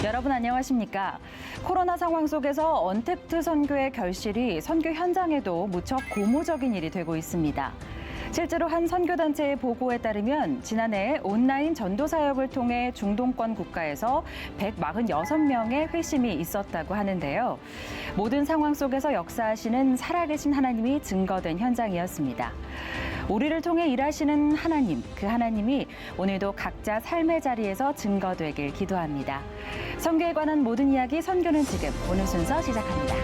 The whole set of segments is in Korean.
여러분 안녕하십니까? 코로나 상황 속에서 언택트 선교의 결실이 선교 현장에도 무척 고무적인 일이 되고 있습니다. 실제로 한 선교단체의 보고에 따르면 지난해 온라인 전도 사역을 통해 중동권 국가에서 146명의 회심이 있었다고 하는데요. 모든 상황 속에서 역사하시는 살아계신 하나님이 증거된 현장이었습니다. 우리를 통해 일하시는 하나님, 그 하나님이 오늘도 각자 삶의 자리에서 증거되길 기도합니다. 선교에 관한 모든 이야기 선교는 지금 오늘 순서 시작합니다.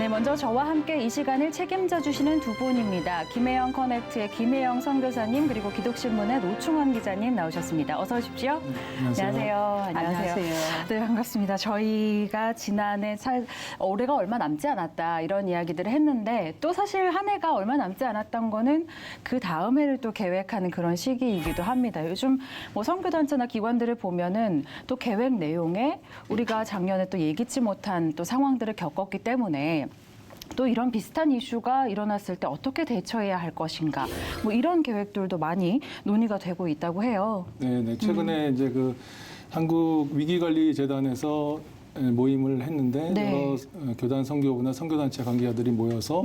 먼저 저와 함께 이 시간을 책임져 주시는 두 분입니다. 김혜영 커넥트의 김혜영 선교사님 그리고 기독신문의 노충원 기자님 나오셨습니다. 어서 오십시오. 안녕하세요. 안녕하세요. 네, 반갑습니다. 저희가 지난해 올해가 얼마 남지 않았다 이런 이야기들을 했는데 또 사실 한 해가 얼마 남지 않았던 거는 그 다음 해를 또 계획하는 그런 시기이기도 합니다. 요즘 뭐 선교단체나 기관들을 보면은 또 계획 내용에 우리가 작년에 또 예기치 못한 또 상황들을 겪었기 때문에 또 이런 비슷한 이슈가 일어났을 때 어떻게 대처해야 할 것인가 뭐 이런 계획들도 많이 논의가 되고 있다고 해요. 네, 최근에 이제 그 한국 위기관리재단에서 모임을 했는데 네. 여러 교단 선교부나 선교단체 관계자들이 모여서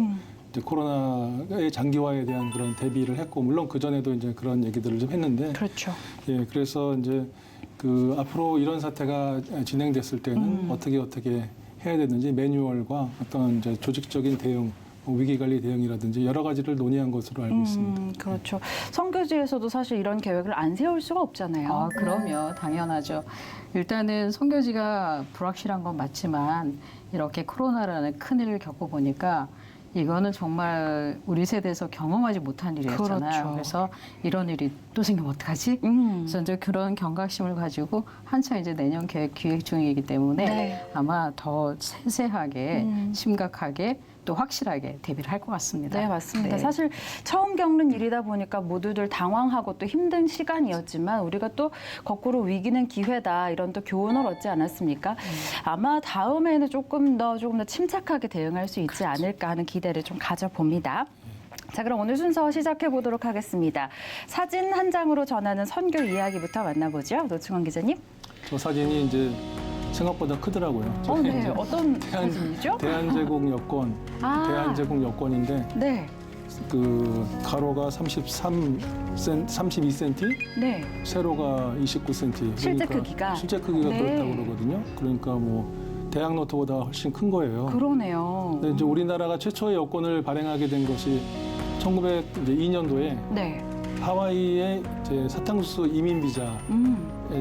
이제 코로나의 장기화에 대한 그런 대비를 했고 물론 그 전에도 이제 그런 얘기들을 좀 했는데 그렇죠. 예, 그래서 이제 그 앞으로 이런 사태가 진행됐을 때는 어떻게 해야 되는지 매뉴얼과 어떤 이제 조직적인 대응, 위기관리 대응이라든지 여러 가지를 논의한 것으로 알고 있습니다. 그렇죠. 선교지에서도 사실 이런 계획을 안 세울 수가 없잖아요. 아, 그럼요. 당연하죠. 일단은 선교지가 불확실한 건 맞지만 이렇게 코로나라는 큰일을 겪어보니까 이거는 정말 우리 세대에서 경험하지 못한 일이었잖아요. 그렇죠. 그래서 이런 일이 또 생기면 어떡하지? 그래서 이제 그런 경각심을 가지고 한창 이제 내년 계획 기획 중이기 때문에 네. 아마 더 세세하게 심각하게 또 확실하게 대비를 할 것 같습니다. 네, 맞습니다. 네. 사실 처음 겪는 일이다 보니까 모두들 당황하고 또 힘든 시간이었지만 우리가 또 거꾸로 위기는 기회다 이런 또 교훈을 얻지 않았습니까? 아마 다음에는 조금 더 침착하게 대응할 수 있지 않을까 하는 기대를 좀 가져봅니다. 자, 그럼 오늘 순서 시작해 보도록 하겠습니다. 사진 한 장으로 전하는 선교 이야기부터 만나보죠. 노충원 기자님. 저 사진이 이제 생각보다 크더라고요. 네. 이제 어떤 사진이죠? 대한제국 여권, 대한제국 여권인데 네. 그 가로가 32cm, 네. 세로가 29cm. 실제 크기가? 실제 크기가 네. 그렇다고 그러거든요. 그러니까 뭐 대학 노트보다 훨씬 큰 거예요. 그러네요. 근데 이제 우리나라가 최초의 여권을 발행하게 된 것이 1902년도에 네. 하와이의 이제 사탕수수 이민 비자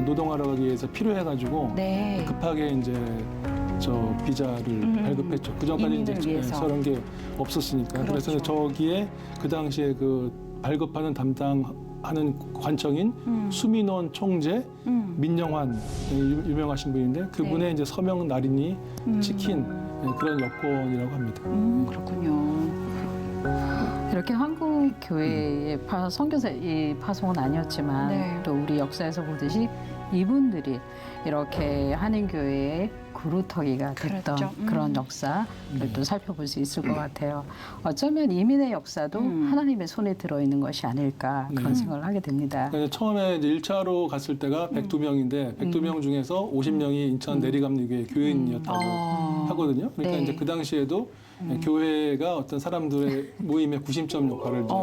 노동하러 가기 위해서 필요해가지고 네. 급하게 이제 저 비자를 발급했죠. 그 전까지 이제 이민을 위해서. 저런 게 없었으니까. 그렇죠. 그래서 저기에 그 당시에 그 발급하는 담당하는 관청인 수민원 총재 민영환 유명하신 분인데 그분의 네. 이제 서명 날인이 찍힌 그런 여권이라고 합니다. 그렇군요. 이렇게 한국 교회의 선교사의 파송은 아니었지만 네. 또 우리 역사에서 보듯이 이분들이 이렇게 한인교회의 구루터기가 됐던 그렇죠. 그런 역사를 또 살펴볼 수 있을 것 같아요. 어쩌면 이민의 역사도 하나님의 손에 들어있는 것이 아닐까 그런 생각을 하게 됩니다. 그러니까 처음에 이제 1차로 갔을 때가 102명인데 102명 중에서 50명이 인천 내리감리교회 교인이었다고 하거든요. 그러니까 네. 이제 그 당시에도 교회가 어떤 사람들의 모임의 구심점 역할을 이제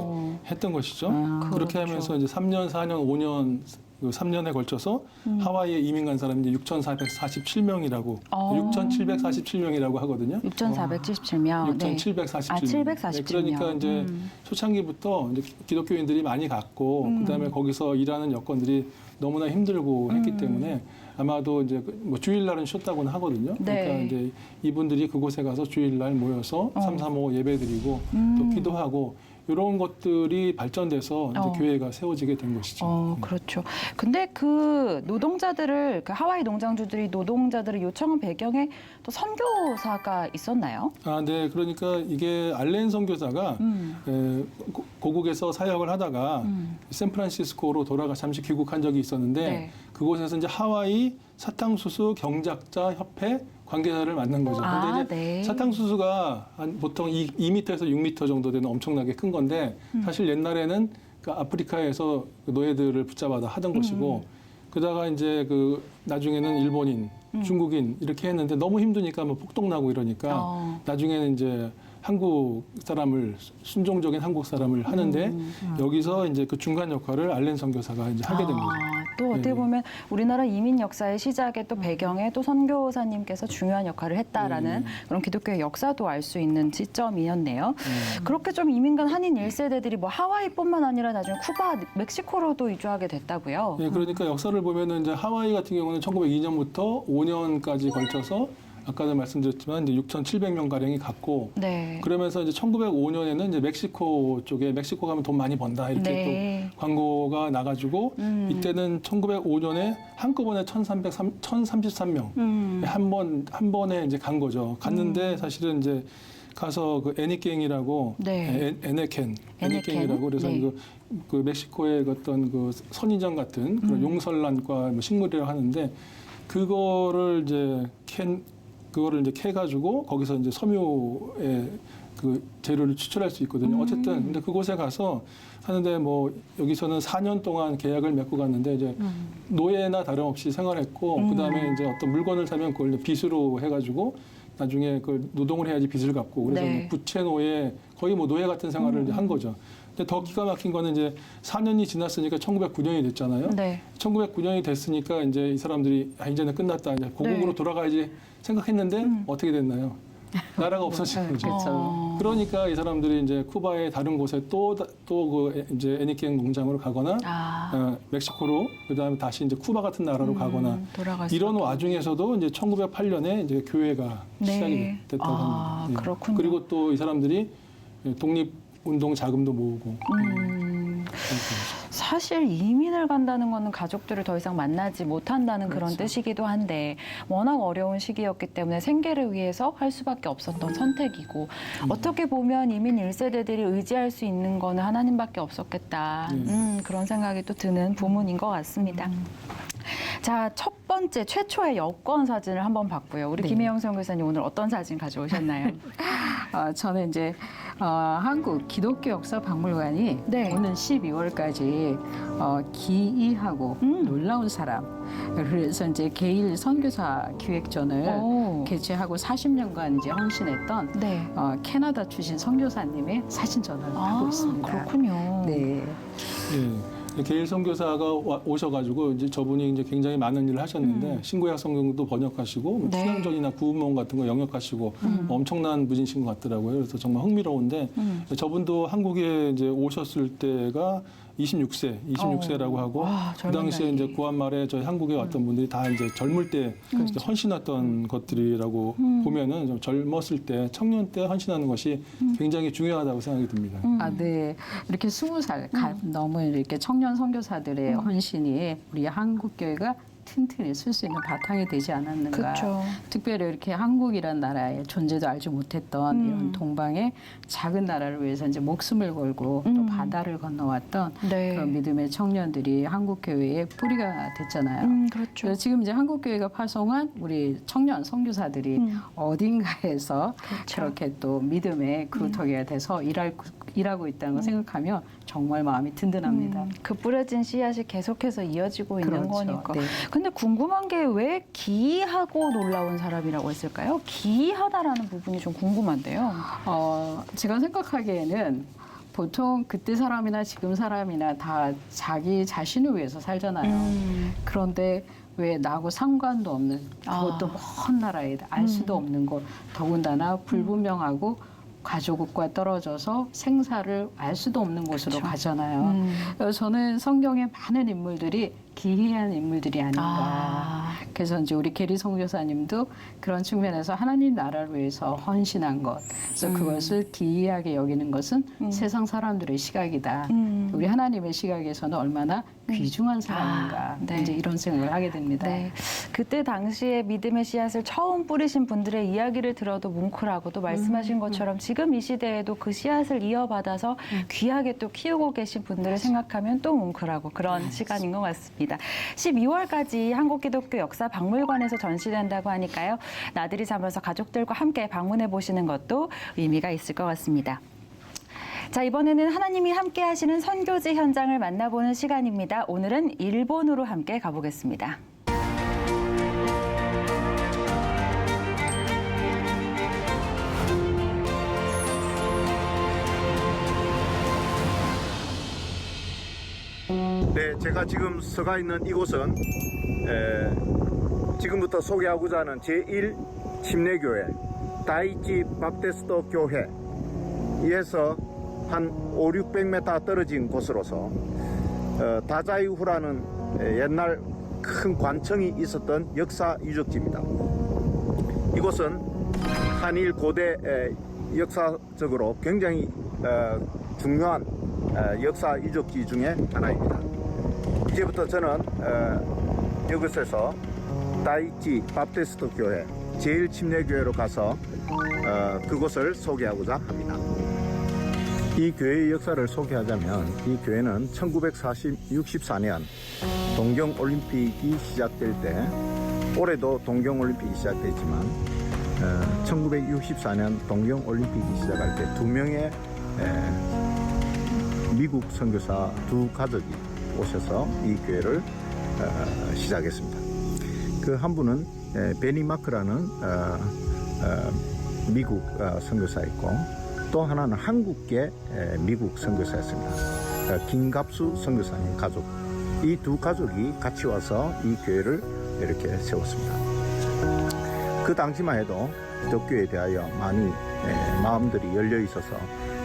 했던 것이죠. 그렇게 그렇죠. 하면서 이제 3년, 4년, 5년 그 3년에 걸쳐서 하와이에 이민 간 사람이 이제 6,447명이라고 6,747명이라고 하거든요. 6,477명. 6,747명. 아, 747명. 그러니까 이제 초창기부터 이제 기독교인들이 많이 갔고 그다음에 거기서 일하는 여건들이 너무나 힘들고 했기 때문에 아마도 이제 뭐 주일날은 쉬었다고는 하거든요. 네. 그러니까 이제 이분들이 그곳에 가서 주일날 모여서 335 예배드리고 또 기도하고 이런 것들이 발전돼서 이제 교회가 세워지게 된 것이죠. 그렇죠. 근데 그 노동자들을, 그 하와이 농장주들이 노동자들을 요청한 배경에 또 선교사가 있었나요? 아, 네. 그러니까 이게 알렌 선교사가 고국에서 사역을 하다가 샌프란시스코로 잠시 귀국한 적이 있었는데 네. 그곳에서 이제 하와이 사탕수수 경작자 협회 관계자를 만난 거죠. 아, 근데 이제 네. 사탕수수가 한 보통 2m에서 6m 정도 되는 엄청나게 큰 건데 사실 옛날에는 그 아프리카에서 그 노예들을 붙잡아다 하던 것이고 그러다가 이제 그 나중에는 일본인, 중국인 이렇게 했는데 너무 힘드니까 뭐 폭동나고 이러니까 나중에는 이제 한국 사람을 순종적인 한국 사람을 하는데 여기서 이제 그 중간 역할을 알렌 선교사가 이제 하게 된 거죠. 또 어떻게 예. 보면 우리나라 이민 역사의 시작에 또 배경에 또 선교사님께서 중요한 역할을 했다라는 그런 기독교의 역사도 알 수 있는 지점이었네요. 그렇게 좀 이민 간 한인 1세대들이 뭐 하와이뿐만 아니라 나중에 쿠바, 멕시코로도 이주하게 됐다고요. 예, 그러니까 역사를 보면은 이제 하와이 같은 경우는 1902년부터 5년까지 걸쳐서 아까도 말씀드렸지만 이제 6,700명 가량이 갔고 네. 그러면서 이제 1905년에는 이제 멕시코 쪽에 멕시코 가면 돈 많이 번다 이렇게 네. 또 광고가 나가지고 이때는 1905년에 한꺼번에 1,033명 한 번에 이제 간 거죠. 갔는데 사실은 이제 가서 그 애니깽이라고 네. 애니깽이라고 그래서 네. 그 멕시코의 어떤 그 선인장 같은 그런 용설란과 뭐 식물이라고 하는데 그거를 이제 캐가지고 거기서 이제 섬유의 그 재료를 추출할 수 있거든요. 어쨌든 근데 그곳에 가서 하는데 뭐 여기서는 4년 동안 계약을 맺고 갔는데 이제 노예나 다름없이 생활했고 그다음에 이제 어떤 물건을 사면 그걸 이제 빚으로 해가지고 나중에 그걸 노동을 해야지 빚을 갚고 그래서 네. 부채 노예 거의 뭐 노예 같은 생활을 이제 한 거죠. 근데 더 기가 막힌 거는 이제 4년이 지났으니까 1909년이 됐잖아요. 네. 1909년이 됐으니까 이제 이 사람들이 이제는 끝났다. 이제 고국으로 네. 돌아가야지 생각했는데 어떻게 됐나요? 나라가 없어진 거죠. 그렇죠. 그러니까 이 사람들이 이제 쿠바의 다른 곳에 또 그 이제 애니깽 농장으로 가거나 멕시코로 그다음에 다시 이제 쿠바 같은 나라로 가거나 돌아갈 이런 수밖에 와중에서도 이제 1908년에 이제 교회가 네. 시작이 됐다고 합니다. 예. 그렇군요. 그리고 또 이 사람들이 독립운동 자금도 모으고 사실 이민을 간다는 거는 가족들을 더 이상 만나지 못한다는 그런 그렇죠. 뜻이기도 한데 워낙 어려운 시기였기 때문에 생계를 위해서 할 수밖에 없었던 선택이고 어떻게 보면 이민 1세대들이 의지할 수 있는 거는 하나님밖에 없었겠다. 그런 생각이 또 드는 부문인 것 같습니다. 자, 첫 번째 최초의 여권 사진을 한번 봤고요. 우리 네. 김혜영 선교사님 오늘 어떤 사진 가져오셨나요? 저는 이제 한국 기독교 역사 박물관이 네. 오는 12월까지 기이하고 놀라운 사람 그래서 이제 개일 선교사 기획전을 오. 개최하고 40년간 이제 헌신했던 네. 캐나다 출신 선교사님의 사진전을 하고 있습니다. 그렇군요. 네. 예. 게일 선교사가 오셔가지고 이제 저분이 이제 굉장히 많은 일을 하셨는데 신구약 성경도 번역하시고 뭐 네. 투명전이나 구음론 같은 거 영역하시고 엄청난 분이신 것 같더라고요. 그래서 정말 흥미로운데 저분도 한국에 이제 오셨을 때가 26세라고 하고 와, 그 젊은 당시에 나이. 이제 구한 말에 저희 한국에 왔던 분들이 다 이제 젊을 때 이제 헌신했던 것들이라고 보면은 좀 젊었을 때 청년 때 헌신하는 것이 굉장히 중요하다고 생각이 듭니다. 네. 이렇게 20살 넘은 이렇게 청년 선교사들의 헌신이 우리 한국 교회가 튼튼히 쓸 수 있는 바탕이 되지 않았는가. 그렇죠. 특별히 이렇게 한국이란 나라의 존재도 알지 못했던 이런 동방의 작은 나라를 위해서 이제 목숨을 걸고 또 바다를 건너왔던 네. 그런 믿음의 청년들이 한국 교회의 뿌리가 됐잖아요. 그렇죠. 그래서 지금 이제 한국 교회가 파송한 우리 청년 선교사들이 어딘가에서 그렇죠. 그렇게 또 믿음의 그루터기가 돼서 일하고 있다는 걸 생각하면 정말 마음이 든든합니다. 그 뿌려진 씨앗이 계속해서 이어지고 있는 그렇죠. 거니까. 네. 근데 궁금한 게 왜 기이하고 놀라운 사람이라고 했을까요? 기이하다라는 부분이 좀 궁금한데요. 제가 생각하기에는 보통 그때 사람이나 지금 사람이나 다 자기 자신을 위해서 살잖아요. 그런데 왜 나하고 상관도 없는 그것도 먼 나라에 알 수도 없는 곳 더군다나 불분명하고 가족과 떨어져서 생사를 알 수도 없는 곳으로 가잖아요. 그래서 저는 성경의 많은 인물들이 기이한 인물들이 아닌가. 그래서 이제 우리 게리 선교사님도 그런 측면에서 하나님 나라를 위해서 헌신한 것. 그래서 그것을 기이하게 여기는 것은 세상 사람들의 시각이다. 우리 하나님의 시각에서는 얼마나 귀중한 사람인가. 네. 이제 이런 생각을 하게 됩니다. 네. 그때 당시에 믿음의 씨앗을 처음 뿌리신 분들의 이야기를 들어도 뭉클하고 또 말씀하신 것처럼 지금 이 시대에도 그 씨앗을 이어받아서 귀하게 또 키우고 계신 분들을 생각하면 또 뭉클하고 그런 시간인 것 같습니다. 있습니다. 12월까지 한국기독교 역사박물관에서 전시된다고 하니까요. 나들이 삼아서 가족들과 함께 방문해 보시는 것도 의미가 있을 것 같습니다. 자, 이번에는 하나님이 함께 하시는 선교지 현장을 만나보는 시간입니다. 오늘은 일본으로 함께 가보겠습니다. 네, 제가 지금 서가 있는 이곳은 지금부터 소개하고자 하는 제1침례교회 다이치 밥테스토 교회에서 한 500~600m 떨어진 곳으로서 다자이후라는 옛날 큰 관청이 있었던 역사 유적지입니다. 이곳은 한일 고대 역사적으로 굉장히 중요한 역사 유적지 중에 하나입니다. 이제부터 저는 이곳에서 다이치 밥테스토 교회 제1침례교회로 가서 그곳을 소개하고자 합니다. 이 교회의 역사를 소개하자면 이 교회는 1964년 동경올림픽이 시작될 때, 올해도 동경올림픽이 시작됐지만 1964년 동경올림픽이 시작할 때 2명의 미국 선교사 2가족이 오셔서 이 교회를 시작했습니다. 그 한 분은 베니 마크라는 미국 선교사였고, 또 하나는 한국계 미국 선교사였습니다. 김갑수 선교사님 가족, 이 2가족이 같이 와서 이 교회를 이렇게 세웠습니다. 그 당시만 해도 기독교에 대하여 많이 마음들이 열려 있어서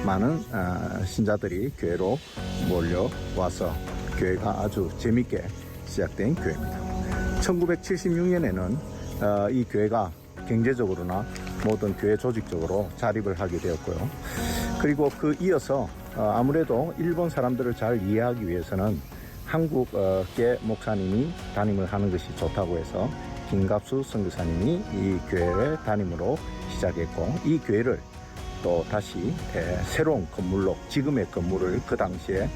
많은 신자들이 교회로 몰려와서 교회가 아주 재밌게 시작된 교회입니다. 1976년에는 이 교회가 경제적으로나 모든 교회 조직적으로 자립을 하게 되었고요. 그리고 그 이어서 아무래도 일본 사람들을 잘 이해하기 위해서는 한국계 목사님이 담임을 하는 것이 좋다고 해서 김갑수 선교사님이 이 교회의 담임으로 시작했고, 이 교회를 또 다시 새로운 건물로, 지금의 건물을 그 당시에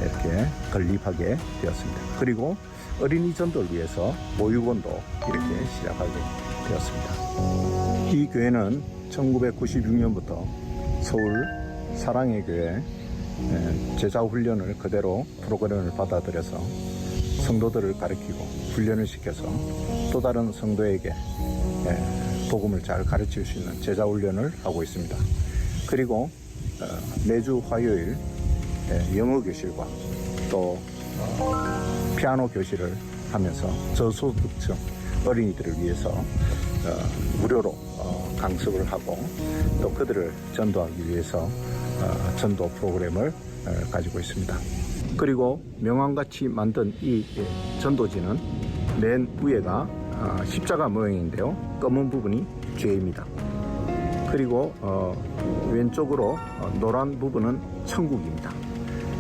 이렇게 건립하게 되었습니다. 그리고 어린이 전도를 위해서 보육원도 이렇게 시작하게 되었습니다. 이 교회는 1996년부터 서울 사랑의 교회 제자훈련을 그대로 프로그램을 받아들여서 성도들을 가르치고 훈련을 시켜서 또 다른 성도에게 복음을 잘 가르칠 수 있는 제자훈련을 하고 있습니다. 그리고 매주 화요일 영어 교실과 또 피아노 교실을 하면서 저소득층 어린이들을 위해서 무료로 강습을 하고, 또 그들을 전도하기 위해서 전도 프로그램을 가지고 있습니다. 그리고 명왕같이 만든 이 전도지는 맨 위에가 십자가 모양인데요, 검은 부분이 죄입니다. 그리고 왼쪽으로 노란 부분은 천국입니다.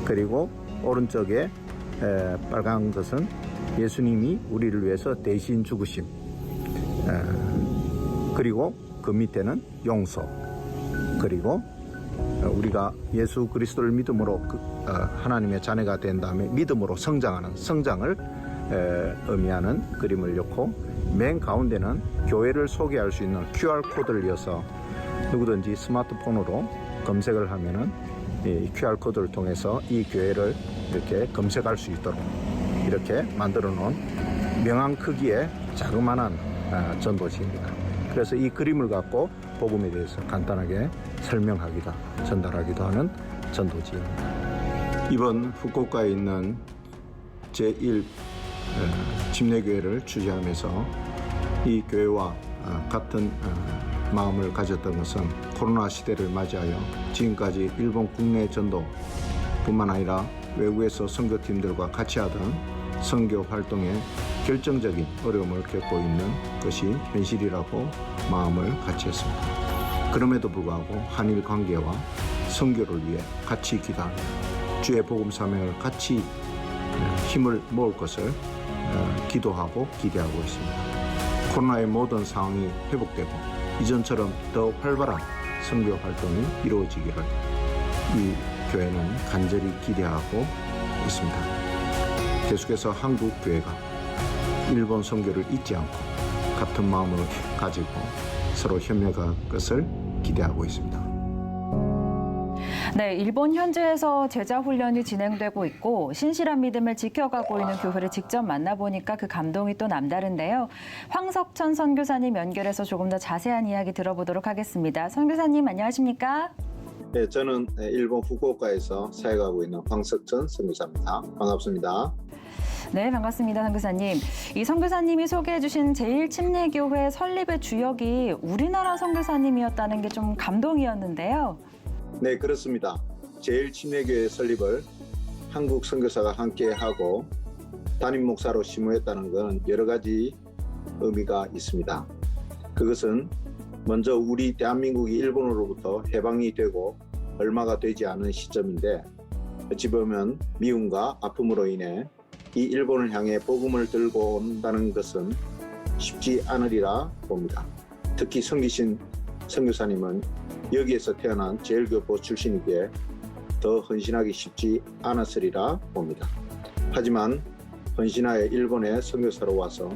그리고 오른쪽에 빨간 것은 예수님이 우리를 위해서 대신 죽으심, 그리고 그 밑에는 용서, 그리고 우리가 예수 그리스도를 믿음으로 하나님의 자녀가 된 다음에 믿음으로 성장하는 성장을 의미하는 그림을 넣고, 맨 가운데는 교회를 소개할 수 있는 QR코드를 이어서 누구든지 스마트폰으로 검색을 하면은 이 QR코드를 통해서 이 교회를 이렇게 검색할 수 있도록 이렇게 만들어 놓은 명함 크기의 자그마한 전도지입니다. 그래서 이 그림을 갖고 복음에 대해서 간단하게 설명하기도, 전달하기도 하는 전도지입니다. 이번 후쿠오카에 있는 제1 침례교회를 주재하면서 이 교회와 같은 마음을 가졌던 것은 코로나 시대를 맞이하여 지금까지 일본 국내 전도뿐만 아니라 외국에서 선교팀들과 같이 하던 선교 활동에 결정적인 어려움을 겪고 있는 것이 현실이라고 마음을 같이 했습니다. 그럼에도 불구하고 한일 관계와 선교를 위해 같이 기도하며 주의 복음 사명을 같이 힘을 모을 것을 기도하고 기대하고 있습니다. 코로나의 모든 상황이 회복되고 이전처럼 더 활발한 선교 활동이 이루어지기를 이 교회는 간절히 기대하고 있습니다. 계속해서 한국 교회가 일본 선교를 잊지 않고 같은 마음을 가지고 서로 협력할 것을 기대하고 있습니다. 네, 일본 현지에서 제자 훈련이 진행되고 있고 신실한 믿음을 지켜가고 있는 교회를 직접 만나보니까 그 감동이 또 남다른데요. 황석천 선교사님 연결해서 조금 더 자세한 이야기 들어보도록 하겠습니다. 선교사님 안녕하십니까? 네, 저는 일본 후쿠오카에서 사역하고 있는 황석천 선교사입니다. 반갑습니다. 네, 반갑습니다, 선교사님. 이 선교사님이 소개해 주신 제1침례교회 설립의 주역이 우리나라 선교사님이었다는 게 좀 감동이었는데요. 네, 그렇습니다. 제1침례교회 설립을 한국 선교사가 함께하고 담임 목사로 심호했다는 것은 여러 가지 의미가 있습니다. 그것은 먼저 우리 대한민국이 일본으로부터 해방이 되고 얼마가 되지 않은 시점인데 어찌 보면 미움과 아픔으로 인해 이 일본을 향해 복음을 들고 온다는 것은 쉽지 않으리라 봅니다. 특히 성기신 선교사님은 여기에서 태어난 제일교포 출신이기에 더 헌신하기 쉽지 않았으리라 봅니다. 하지만 헌신하여 일본의 선교사로 와서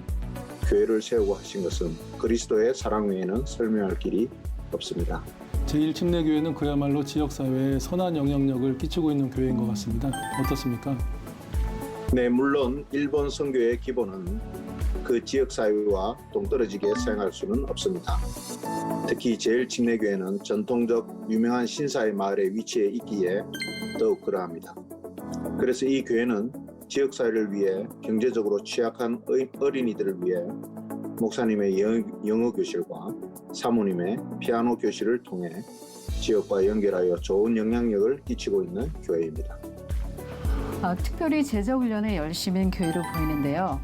교회를 세우고 하신 것은 그리스도의 사랑 외에는 설명할 길이 없습니다. 제1침례교회는 그야말로 지역사회에 선한 영향력을 끼치고 있는 교회인 것 같습니다. 어떻습니까? 네, 물론 일본 선교의 기본은 그 지역사회와 동떨어지게 사용할 수는 없습니다. 특히 제1침례교회는 전통적 유명한 신사의 마을에 위치해 있기에 더욱 그러합니다. 그래서 이 교회는 지역사회를 위해 경제적으로 취약한 어린이들을 위해 목사님의 영어 교실과 사모님의 피아노 교실을 통해 지역과 연결하여 좋은 영향력을 끼치고 있는 교회입니다. 특별히 제자훈련에 열심인 교회로 보이는데요.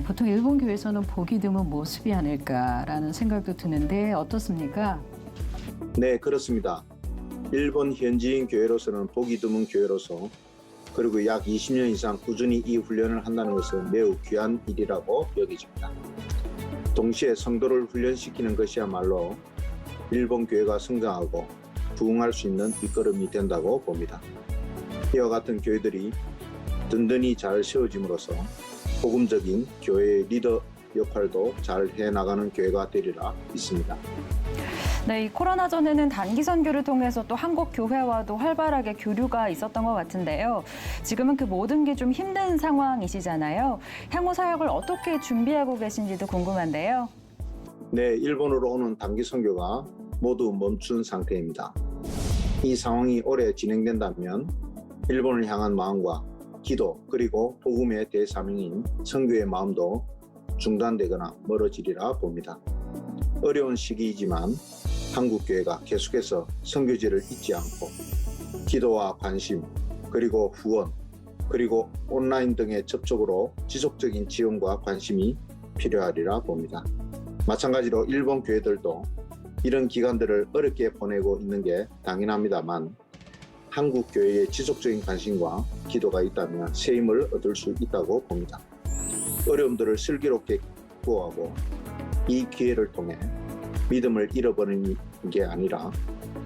보통 일본 교회에서는 보기 드문 모습이 아닐까라는 생각도 드는데 어떻습니까? 네, 그렇습니다. 일본 현지인 교회로서는 보기 드문 교회로서 그리고 약 20년 이상 꾸준히 이 훈련을 한다는 것은 매우 귀한 일이라고 여겨집니다. 동시에 성도를 훈련시키는 것이야말로 일본 교회가 성장하고 부흥할 수 있는 밑거름이 된다고 봅니다. 이와 같은 교회들이 든든히 잘 세워짐으로써 복음적인 교회의 리더 역할도 잘 해나가는 교회가 되리라 믿습니다. 네, 이 코로나 전에는 단기 선교를 통해서 또 한국 교회와도 활발하게 교류가 있었던 것 같은데요. 지금은 그 모든 게 좀 힘든 상황이시잖아요. 향후 사역을 어떻게 준비하고 계신지도 궁금한데요. 네, 일본으로 오는 단기 선교가 모두 멈춘 상태입니다. 이 상황이 오래 진행된다면 일본을 향한 마음과 기도 그리고 복음의 대사명인 선교의 마음도 중단되거나 멀어지리라 봅니다. 어려운 시기이지만 한국교회가 계속해서 선교지를 잊지 않고 기도와 관심 그리고 후원 그리고 온라인 등의 접촉으로 지속적인 지원과 관심이 필요하리라 봅니다. 마찬가지로 일본 교회들도 이런 기간들을 어렵게 보내고 있는 게 당연합니다만 한국 교회의 지속적인 관심과 기도가 있다면 새 힘을 얻을 수 있다고 봅니다. 어려움들을 슬기롭게 극복하고 이 기회를 통해 믿음을 잃어버리는 게 아니라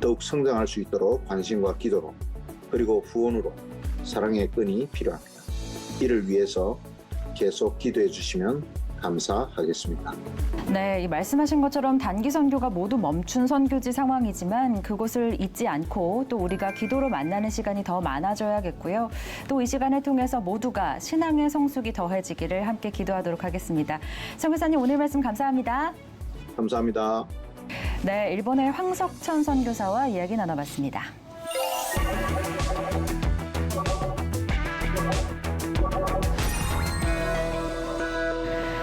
더욱 성장할 수 있도록 관심과 기도로 그리고 후원으로 사랑의 끈이 필요합니다. 이를 위해서 계속 기도해 주시면 감사하겠습니다. 네, 이 말씀하신 것처럼 단기 선교가 모두 멈춘 선교지 상황이지만 그곳을 잊지 않고 또 우리가 기도로 만나는 시간이 더 많아져야겠고요. 또 이 시간을 통해서 모두가 신앙의 성숙이 더해지기를 함께 기도하도록 하겠습니다. 선교사님 오늘 말씀 감사합니다. 감사합니다. 네, 일본의 황석천 선교사와 이야기 나눠봤습니다.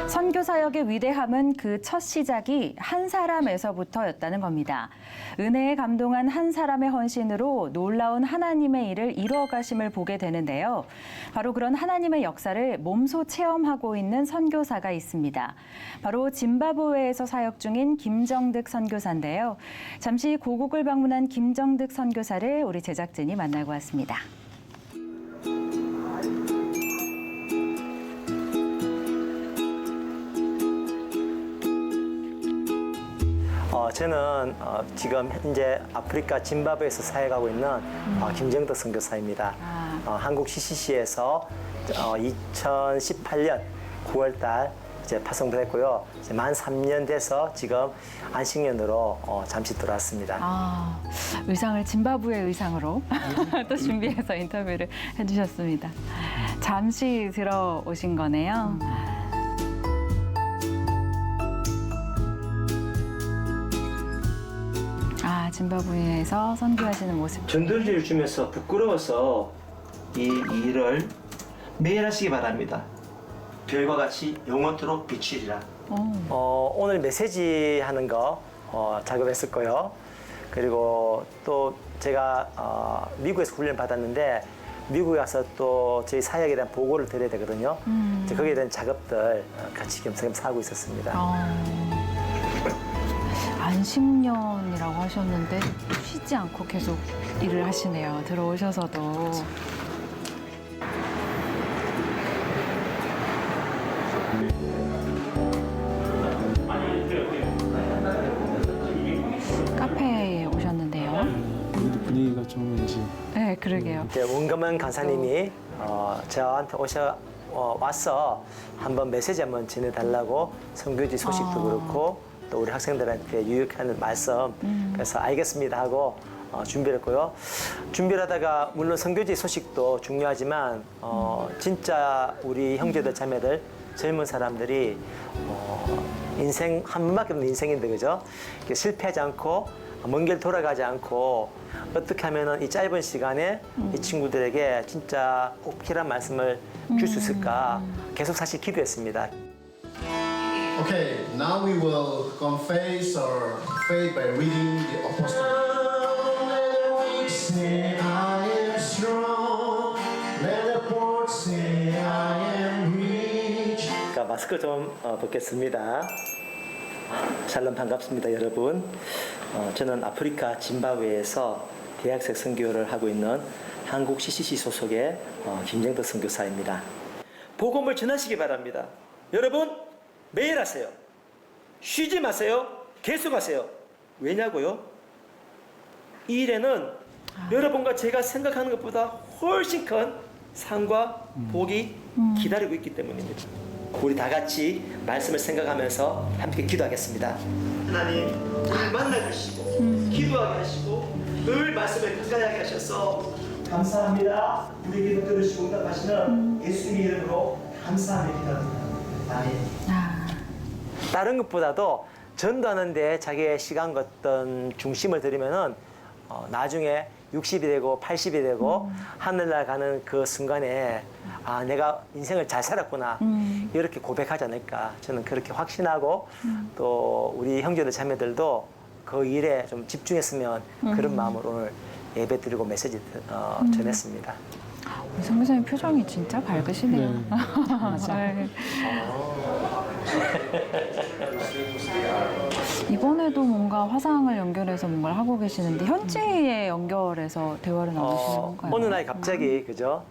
선교 사역의 위대함은 그 첫 시작이 한 사람에서부터였다는 겁니다. 은혜에 감동한 한 사람의 헌신으로 놀라운 하나님의 일을 이루어가심을 보게 되는데요. 바로 그런 하나님의 역사를 몸소 체험하고 있는 선교사가 있습니다. 바로 짐바브웨에서 사역 중인 김정득 선교사인데요. 잠시 고국을 방문한 김정득 선교사를 우리 제작진이 만나고 왔습니다. 저는 지금 현재 아프리카 짐바브웨에서 사역하고 있는 김정덕 선교사입니다. 한국 CCC에서 2018년 9월달 이제 파송도 했고요. 이제 만 3년 돼서 지금 안식년으로 잠시 들어왔습니다. 의상을 짐바브웨 의상으로 또 준비해서 인터뷰를 해주셨습니다. 잠시 들어오신 거네요. 짐바브웨에서 선교하시는 모습. 전도지를 주면서 부끄러워서 이 일을 매일 하시기 바랍니다. 별과 같이 영원토록 비추리라. 오늘 메시지 하는 거 작업했었고요. 그리고 또 제가 미국에서 훈련 받았는데 미국에 가서 또 저희 사역에 대한 보고를 드려야 되거든요. 이제 거기에 대한 작업들 같이 겸사겸사 하고 있었습니다. 안식년이라고 하셨는데 쉬지 않고 계속 일을 하시네요. 들어오셔서도. 카페에 오셨는데요. 여기도 분위기가 좀 왠지 네, 그러게요. 원감은 간사님이 저한테 와서 한번 메시지 한번 전해달라고 선교지 소식도 그렇고 또 우리 학생들한테 유익하는 말씀 그래서 알겠습니다 하고 준비를 했고요. 준비를 하다가 물론 선교지 소식도 중요하지만 진짜 우리 형제들 자매들 젊은 사람들이 인생 한 번밖에 없는 인생인데 그죠? 실패하지 않고 먼 길 돌아가지 않고 어떻게 하면 이 짧은 시간에 이 친구들에게 진짜 꼭 필요한 말씀을 줄 수 있을까 계속 사실 기도했습니다. Okay, now we will confess our faith by reading the Apostle. Say I am strong, let the poor say I am rich. 마스크 좀 벗겠습니다. 샬롬 반갑습니다, 여러분. 저는 아프리카 짐바브웨에서 대학생 선교를 하고 있는 한국 CCC 소속의 김정덕 선교사입니다. 복음을 전하시기 바랍니다. 여러분 매일 하세요. 쉬지 마세요. 계속하세요. 왜냐고요? 이 일에는 여러분과 제가 생각하는 것보다 훨씬 큰 상과 복이 기다리고 있기 때문입니다. 우리 다 같이 말씀을 생각하면서 함께 기도하겠습니다. 하나님, 우리를 만나주시고 기도하게 하시고 늘 말씀을 가까이 하게 하셔서 감사합니다. 우리 기도 들으시고 응답하시는 예수님의 이름으로 감사하며 기도합니다. 아멘. 다른 것보다도 전도하는데 자기의 시간과 어떤 중심을 들이면은 나중에 60이 되고 80이 되고 하늘날 가는 그 순간에 내가 인생을 잘 살았구나 이렇게 고백하지 않을까 저는 그렇게 확신하고 또 우리 형제들 자매들도 그 일에 좀 집중했으면 그런 마음으로 오늘 예배 드리고 메시지 전했습니다. 우리 선교사님 표정이 진짜 밝으시네요. 네. 네. 이번에도 뭔가 화상을 연결해서 뭔가를 하고 계시는데 현지에 연결해서 대화를 나누시는 건가요? 어느 날 갑자기 그죠?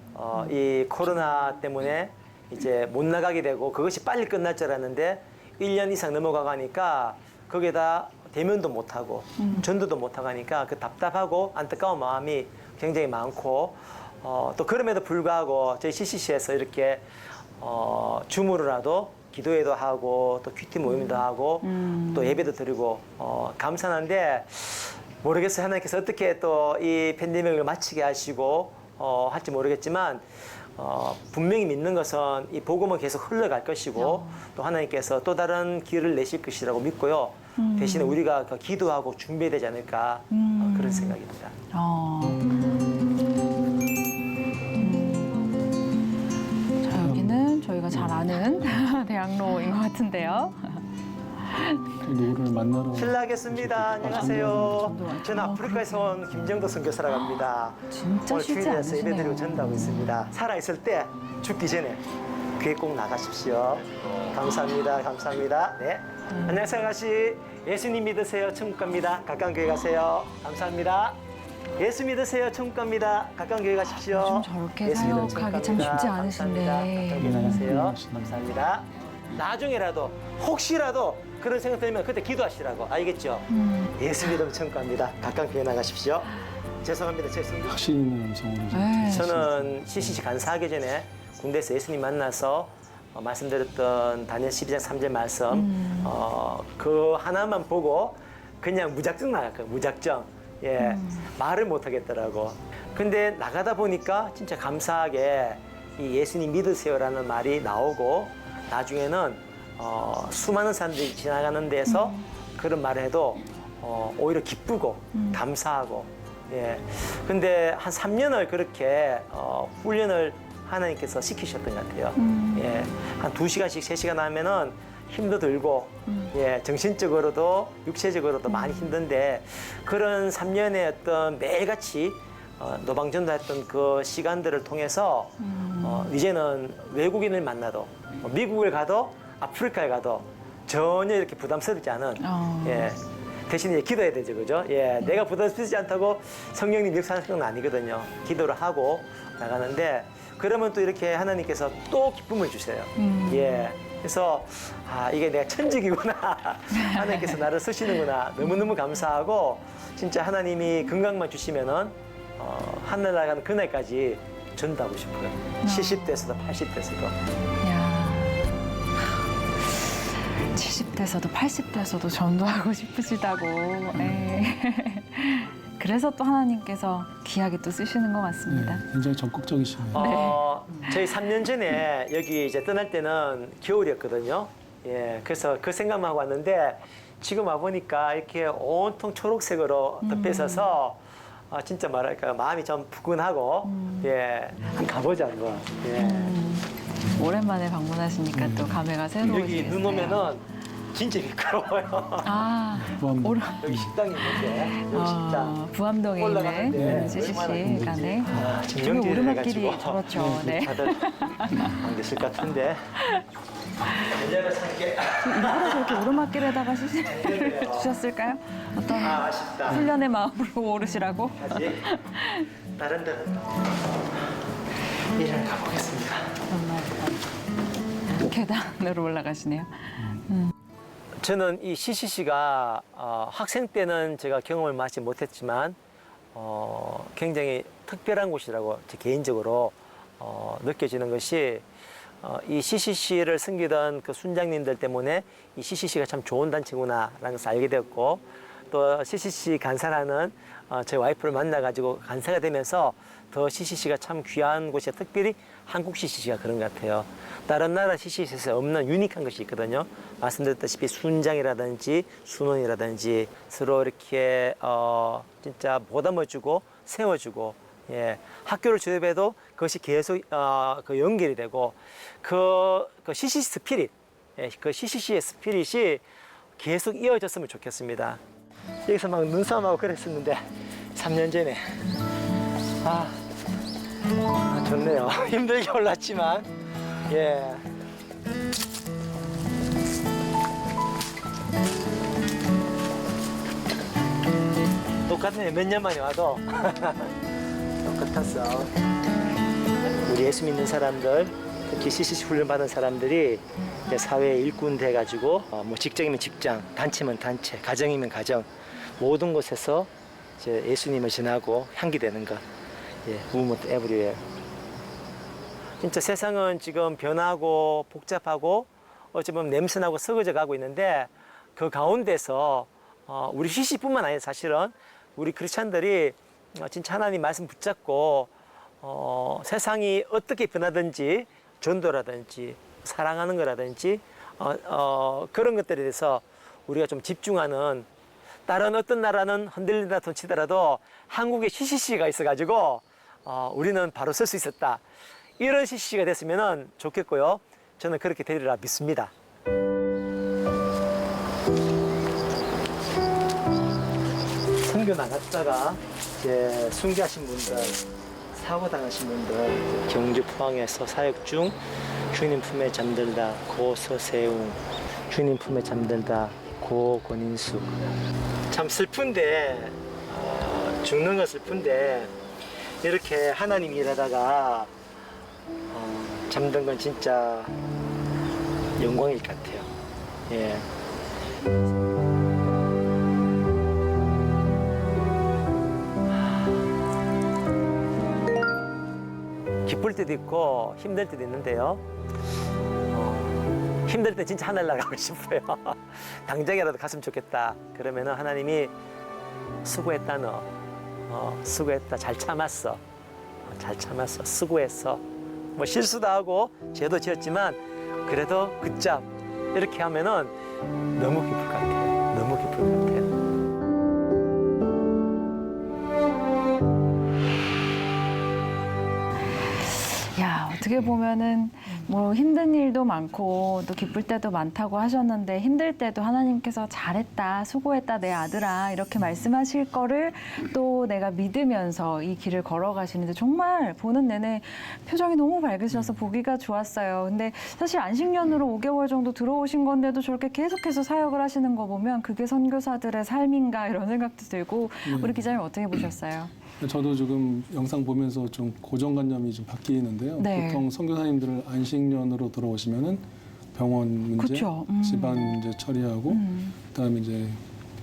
이 코로나 때문에 이제 못 나가게 되고 그것이 빨리 끝날 줄 알았는데 1년 이상 넘어가니까 거기에다 대면도 못하고 전도도 못하고 하니까 그 답답하고 안타까운 마음이 굉장히 많고 또 그럼에도 불구하고 저희 CCC에서 이렇게 줌으로라도 기도회도 하고 또 큐티 모임도 하고 또 예배도 드리고 감사한데 모르겠어요. 하나님께서 어떻게 또 이 팬데믹을 마치게 하시고 할지 모르겠지만 분명히 믿는 것은 이 복음은 계속 흘러갈 것이고 또 하나님께서 또 다른 길을 내실 것이라고 믿고요. 대신에 우리가 기도하고 준비해야 되지 않을까 그런 생각입니다. 자, 여기는 저희가 잘 아는 대학로인 것 같은데요. 누구를 만나러 실례하겠습니다. 안녕하세요. 저는 아프리카에서 온 김정덕 선교사라고 합니다. 진짜 오늘 쉽지 주일에서 예배드리고 않으시네요. 전도하고 있습니다. 살아있을 때 죽기 전에 교회 꼭 나가십시오. 감사합니다. 감사합니다. 네. 안녕하세요, 아가씨. 예수님 믿으세요. 천국 갑니다. 가까운 교회 가세요. 감사합니다. 예수 믿으세요. 천국 갑니다. 가까운 교회 가십시오. 요즘 저렇게 예수 믿으면 사역하기 천국 참 갑니다. 쉽지 감사합니다. 않으신데. 가까운 교회 가세요. 감사합니다. 나중에라도 혹시라도 그런 생각 들면 그때 기도하시라고. 알겠죠? 예수 믿음 청구합니다. 각각 교회 나가십시오. 죄송합니다. 제 성경. 확신 있는 음성으로 좀 네. 저는 CCC 간사하기 전에 군대에서 예수님 만나서 말씀드렸던 다니엘 12장 3절 말씀 그 하나만 보고 그냥 무작정 나갔거든요. 무작정. 예, 말을 못 하겠더라고. 근데 나가다 보니까 진짜 감사하게 이 예수님 믿으세요라는 말이 나오고 나중에는 수많은 사람들이 지나가는 데서 그런 말을 해도 오히려 기쁘고 감사하고 예. 근데 한 3년을 그렇게 훈련을 하나님께서 시키셨던 것 같아요. 예. 한 2시간씩 3시간 하면은 힘도 들고 예. 정신적으로도 육체적으로도 많이 힘든데 그런 3년의 어떤 매일같이 노방전도 했던 그 시간들을 통해서 이제는 외국인을 만나도 미국을 가도 아프리카에 가도 전혀 이렇게 부담스럽지 않은 예. 대신에 기도해야 되죠, 그죠? 예, 내가 부담스럽지 않다고 성령님 역사하는 건 아니거든요. 기도를 하고 나가는데 그러면 또 이렇게 하나님께서 또 기쁨을 주세요. 예, 그래서 이게 내가 천직이구나. 하나님께서 나를 쓰시는구나. 너무너무 감사하고 진짜 하나님이 건강만 주시면은 하늘 나가는 그날까지 전도하고 싶어요. 70대에서도 80대에서도. 야. 70대에서도 80대에서도 전도하고 싶으시다고. 네. 그래서 또 하나님께서 귀하게 또 쓰시는 것 같습니다. 네, 굉장히 적극적이시네요. 저희 3년 전에 여기 이제 떠날 때는 겨울이었거든요. 예, 그래서 그 생각만 하고 왔는데 지금 와보니까 이렇게 온통 초록색으로 덮여서서 진짜 뭐랄까 마음이 좀 부근하고 예, 한번 가보자 한번. 예. 오랜만에 방문하시니까 또 감회가 새로우시겠어요. 여기 눈 오면은 진짜 미끄러워요. 아, 부암동. 여기 식당이 있는데 여기 식당. 부암동에 올라가는데 있는 CCC가 네. 저기 오르막길이 저렇죠. 네. 다들 안 계실 것 같은데. 연락을 살게. 일부러 저렇게 오르막길에다가 CCC를 주셨을까요? 어떤 아쉽다. 훈련의 마음으로 오르시라고? 아직 다른 데는 일을 가보겠습니다. 계단으로 올라가시네요. 저는 이 CCC가 학생 때는 제가 경험을 많이 못했지만 굉장히 특별한 곳이라고 제 개인적으로 느껴지는 것이 이 CCC를 섬기던 그 순장님들 때문에 이 CCC가 참 좋은 단체구나라는 것을 알게 되었고 또 CCC 간사라는 제 와이프를 만나가지고 간사가 되면서 더 CCC가 참 귀한 곳이야. 특별히 한국 CCC가 그런 것 같아요. 다른 나라 CCC에서 없는 유니크한 것이 있거든요. 말씀드렸다시피 순장이라든지 순원이라든지 서로 이렇게 진짜 보담해주고 세워주고 예, 학교를 졸업해도 그것이 계속 그 연결이 되고 그 CCC 스피릿, 예, 그 CCC의 스피릿이 계속 이어졌으면 좋겠습니다. 여기서 막 눈싸움하고 그랬었는데 3년 전에 좋네요. 힘들게 올랐지만 예. 똑같네. 몇 년 만에 와도 똑같았어. 우리 예수 믿는 사람들, 특히 CCC 훈련 받은 사람들이 이제 사회에 일꾼 돼가지고 뭐 직장이면 직장, 단체면 단체, 가정이면 가정 모든 곳에서 이제 예수님을 전하고 향기되는 것. 예, 무브먼트 에브리웨어. 진짜 세상은 지금 변하고 복잡하고 어찌 보면 냄새나고 썩어져 가고 있는데 그 가운데서 우리 CCC뿐만 아니라 사실은 우리 크리스찬들이 진짜 하나님 말씀 붙잡고 세상이 어떻게 변하든지 전도라든지 사랑하는 거라든지 그런 것들에 대해서 우리가 좀 집중하는 다른 어떤 나라는 흔들린다 돈치더라도 한국에 CCC가 있어가지고 우리는 바로 설 수 있었다. 이런 CCC가 됐으면 좋겠고요. 저는 그렇게 되리라 믿습니다. 선교 나갔다가 이제 순교하신 분들, 사고 당하신 분들, 경주 포항에서 사역 중 주님 품에 잠들다 고서세웅, 주님 품에 잠들다 고권인숙. 참 슬픈데 죽는 건 슬픈데 이렇게 하나님 일하다가 잠든 건 진짜 영광일 것 같아요. 예. 기쁠 때도 있고 힘들 때도 있는데요. 힘들 때 진짜 하늘 나가고 싶어요. 당장이라도 갔으면 좋겠다. 그러면은 하나님이 수고했다 너. 수고했다. 잘 참았어. 잘 참았어. 수고했어. 뭐 실수도 하고 죄도 지었지만 그래도 굿잡. 이렇게 하면은 너무 기쁠 것 같아요. 너무 기쁠 것 같아요. 야, 어떻게 보면은 뭐 힘든 일도 많고 또 기쁠 때도 많다고 하셨는데 힘들 때도 하나님께서 잘했다, 수고했다, 내 아들아 이렇게 말씀하실 거를 또 내가 믿으면서 이 길을 걸어가시는데 정말 보는 내내 표정이 너무 밝으셔서 보기가 좋았어요. 근데 사실 안식년으로 5개월 정도 들어오신 건데도 저렇게 계속해서 사역을 하시는 거 보면 그게 선교사들의 삶인가 이런 생각도 들고 우리 기자님 어떻게 보셨어요? 저도 지금 영상 보면서 좀 고정관념이 좀 바뀌는데요. 네. 보통 선교사님들을 안식년으로 들어오시면은 병원 문제, 그쵸. 집안 문제 처리하고, 그다음에 이제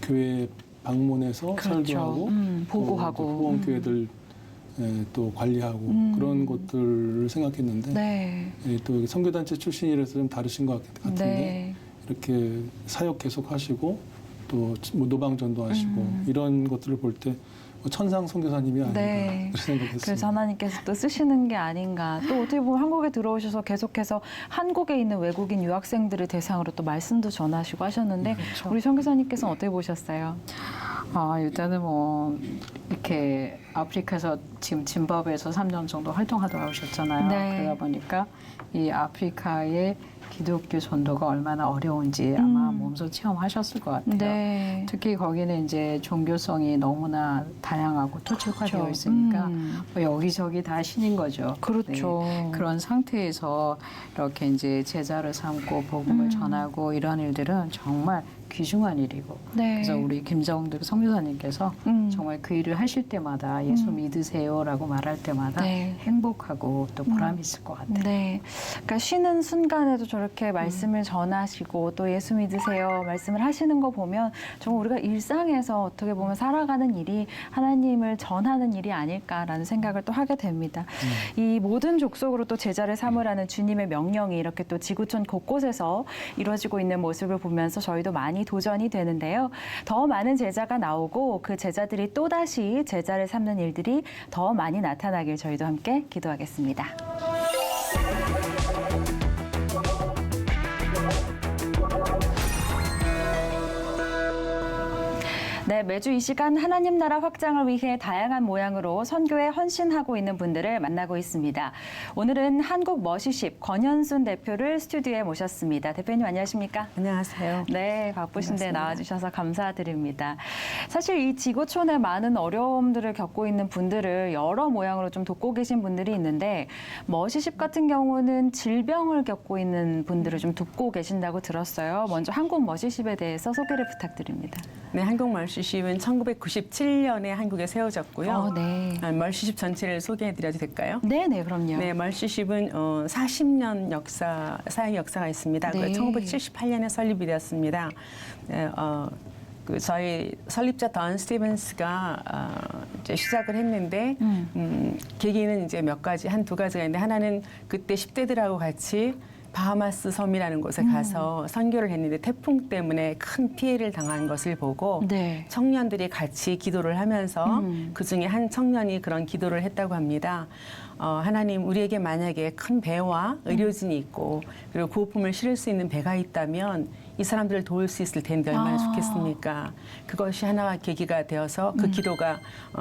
교회 방문해서 그렇죠. 설교하고, 보고하고. 또 후원 교회들 또 관리하고 그런 것들을 생각했는데, 네. 또 선교단체 출신이라서 좀 다르신 것 같은데 네. 이렇게 사역 계속 하시고 또 노방전도 하시고 이런 것들을 볼 때 천상 선교사님이 아닌가 네. 그렇게 생각했습니다. 그래서 하나님께서 또 쓰시는 게 아닌가. 또 어떻게 보면 한국에 들어오셔서 계속해서 한국에 있는 외국인 유학생들을 대상으로 또 말씀도 전하시고 하셨는데 우리 선교사님께서는 어떻게 보셨어요? 일단은 뭐 이렇게 아프리카에서 지금 짐바브에서 3년 정도 활동하다 오셨잖아요. 네. 그러다 보니까 이 아프리카의 기독교 전도가 얼마나 어려운지 아마 몸소 체험하셨을 것 같아요. 네. 특히 거기는 이제 종교성이 너무나 다양하고 토착화되어 그렇죠. 있으니까 뭐 여기저기 다 신인 거죠. 그렇죠. 네. 그런 상태에서 이렇게 이제 제자를 삼고 복음을 전하고 이런 일들은 정말 귀중한 일이고 네. 그래서 우리 김정득 선교사님께서 정말 그 일을 하실 때마다 예수 믿으세요라고 말할 때마다 네. 행복하고 또 보람이 있을 것 같아요. 네. 그러니까 쉬는 순간에도 저렇게 말씀을 전하시고 또 예수 믿으세요 말씀을 하시는 거 보면 정말 우리가 일상에서 어떻게 보면 살아가는 일이 하나님을 전하는 일이 아닐까라는 생각을 또 하게 됩니다. 이 모든 족속으로 또 제자를 삼으라는 주님의 명령이 이렇게 또 지구촌 곳곳에서 이루어지고 있는 모습을 보면서 저희도 많이 도전이 되는데요. 더 많은 제자가 나오고 그 제자들이 또다시 제자를 삼는 일들이 더 많이 나타나길 저희도 함께 기도하겠습니다. 네, 매주 이 시간 하나님 나라 확장을 위해 다양한 모양으로 선교에 헌신하고 있는 분들을 만나고 있습니다. 오늘은 한국 머시십 권현순 대표를 스튜디오에 모셨습니다. 대표님 안녕하십니까? 안녕하세요. 네, 바쁘신데 반갑습니다. 나와주셔서 감사드립니다. 사실 이 지구촌에 많은 어려움들을 겪고 있는 분들을 여러 모양으로 좀 돕고 계신 분들이 있는데 머시십 같은 경우는 질병을 겪고 있는 분들을 좀 돕고 계신다고 들었어요. 먼저 한국 머시십에 대해서 소개를 부탁드립니다. 네, 한국 멀시십은 1997년에 한국에 세워졌고요. 네. 멀시십 전체를 소개해드려도 될까요? 네, 그럼요. 네, 멀시십은 40년 사역 역사가 있습니다. 네. 1978년에 설립이 되었습니다. 네, 저희 설립자 던 스티븐스가 이제 시작을 했는데 계기는 이제 몇 가지, 두 가지가 있는데 하나는 그때 10대들하고 같이 바하마스 섬이라는 곳에 가서 선교를 했는데 태풍 때문에 큰 피해를 당한 것을 보고 네. 청년들이 같이 기도를 하면서 그중에 한 청년이 그런 기도를 했다고 합니다. 하나님, 우리에게 만약에 큰 배와 의료진이 있고 그리고 구호품을 실을 수 있는 배가 있다면 이 사람들을 도울 수 있을 텐데 얼마나 좋겠습니까? 그것이 하나가 계기가 되어서 그 기도가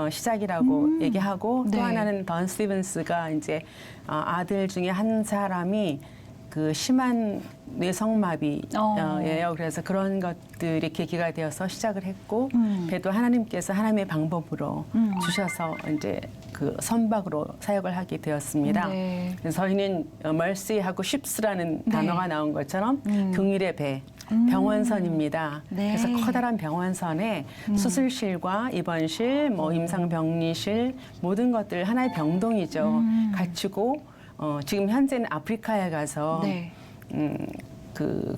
시작이라고 얘기하고 네. 또 하나는 던 스티븐스가 이제 아들 중에 한 사람이 그 심한 뇌성마비예요. 그래서 그런 것들이 계기가 되어서 시작을 했고 배도 하나님께서 하나님의 방법으로 주셔서 이제 그 선박으로 사역을 하게 되었습니다. 네. 그래서 저희는 mercy하고 ships라는 단어가 나온 것처럼 동일의 배. 병원선입니다. 네. 그래서 커다란 병원선에 수술실과 입원실, 뭐 임상병리실 모든 것들 하나의 병동이죠. 갖추고 지금 현재는 아프리카에 가서 네.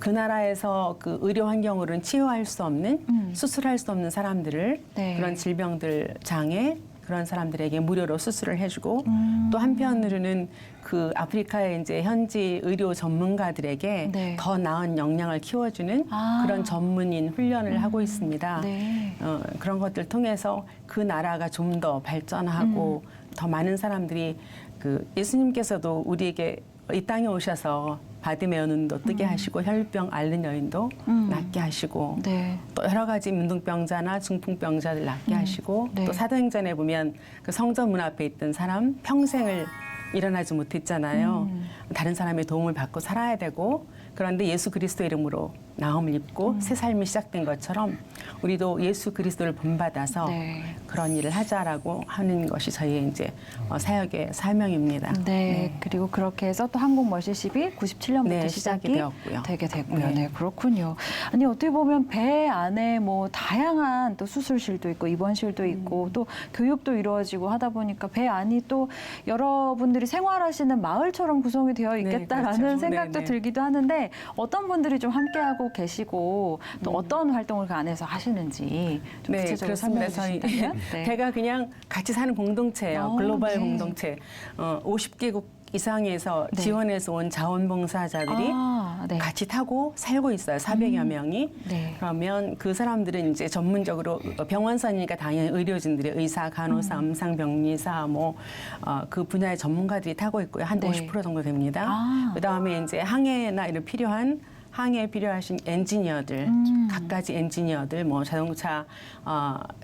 그 나라에서 그 의료 환경으로는 치유할 수 없는 수술할 수 없는 사람들을 네. 그런 질병들 장애 그런 사람들에게 무료로 수술을 해주고 또 한편으로는 그 아프리카의 이제 현지 의료 전문가들에게 네. 더 나은 역량을 키워주는 아. 그런 전문인 훈련을 하고 있습니다. 네. 그런 것들 통해서 그 나라가 좀 더 발전하고 더 많은 사람들이 그 예수님께서도 우리에게 이 땅에 오셔서 바디메어 눈도 뜨게 하시고 혈병 앓는 여인도 낫게 하시고 네. 또 여러 가지 문둥병자나 중풍병자들 낫게 하시고 네. 또 사도행전에 보면 그 성전 문 앞에 있던 사람 평생을 일어나지 못했잖아요. 다른 사람의 도움을 받고 살아야 되고 그런데 예수 그리스도 이름으로 나음을 입고 새 삶이 시작된 것처럼 우리도 예수 그리스도를 본받아서 네. 그런 일을 하자라고 하는 것이 저희의 이제 사역의 사명입니다. 네. 그리고 그렇게 해서 또 한국 멀시십이 97년부터 네, 시작이 시작이 되었고요. 되게 됐고요. 네. 네, 그렇군요. 아니 어떻게 보면 배 안에 뭐 다양한 또 수술실도 있고 입원실도 있고 또 교육도 이루어지고 하다 보니까 배 안이 또 여러분들이 생활하시는 마을처럼 구성이 되어 있겠다라는 그렇죠. 생각도 네, 네. 들기도 하는데 어떤 분들이 좀 함께하고 계시고 또 어떤 활동을 그 안에서 하시는지 좀 네, 구체적으로 그렇습니다. 설명해 저희 주신다면. 네. 배가 그냥 같이 사는 공동체예요. 글로벌 네. 공동체. 50개국 이상에서 네. 지원해서 온 자원봉사자들이 아, 네. 같이 타고 살고 있어요. 400여 명이. 네. 그러면 그 사람들은 이제 전문적으로 병원선이니까 당연히 의료진들이 의사, 간호사, 음상병리사 그 분야의 전문가들이 타고 있고요. 한 네. 50% 정도 됩니다. 아. 그다음에 이제 항해나 이런 항해에 필요하신 엔지니어들, 갖가지 엔지니어들, 뭐 자동차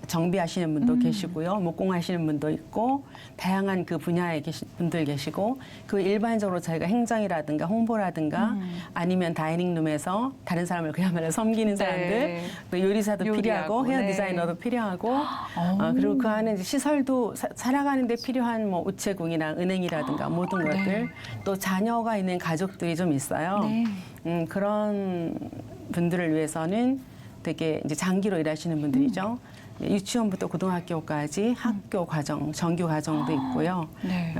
정비하시는 분도 계시고요, 목공하시는 분도 있고, 다양한 그 분야에 계신 분들 계시고, 그 일반적으로 저희가 행정이라든가 홍보라든가 아니면 다이닝룸에서 다른 사람을 그야말로 섬기는 사람들, 네. 또 요리사도 요리하고, 필요하고, 헤어 네. 디자이너도 필요하고, 그리고 그 안에 이제 시설도 살아가는데 필요한 뭐 우체국이나 은행이라든가 모든 것들, 또 자녀가 있는 가족들이 좀 있어요. 네. 그런 분들을 위해서는 되게 이제 장기로 일하시는 분들이죠. 유치원부터 고등학교까지 학교 과정, 정규 과정도 있고요. 네.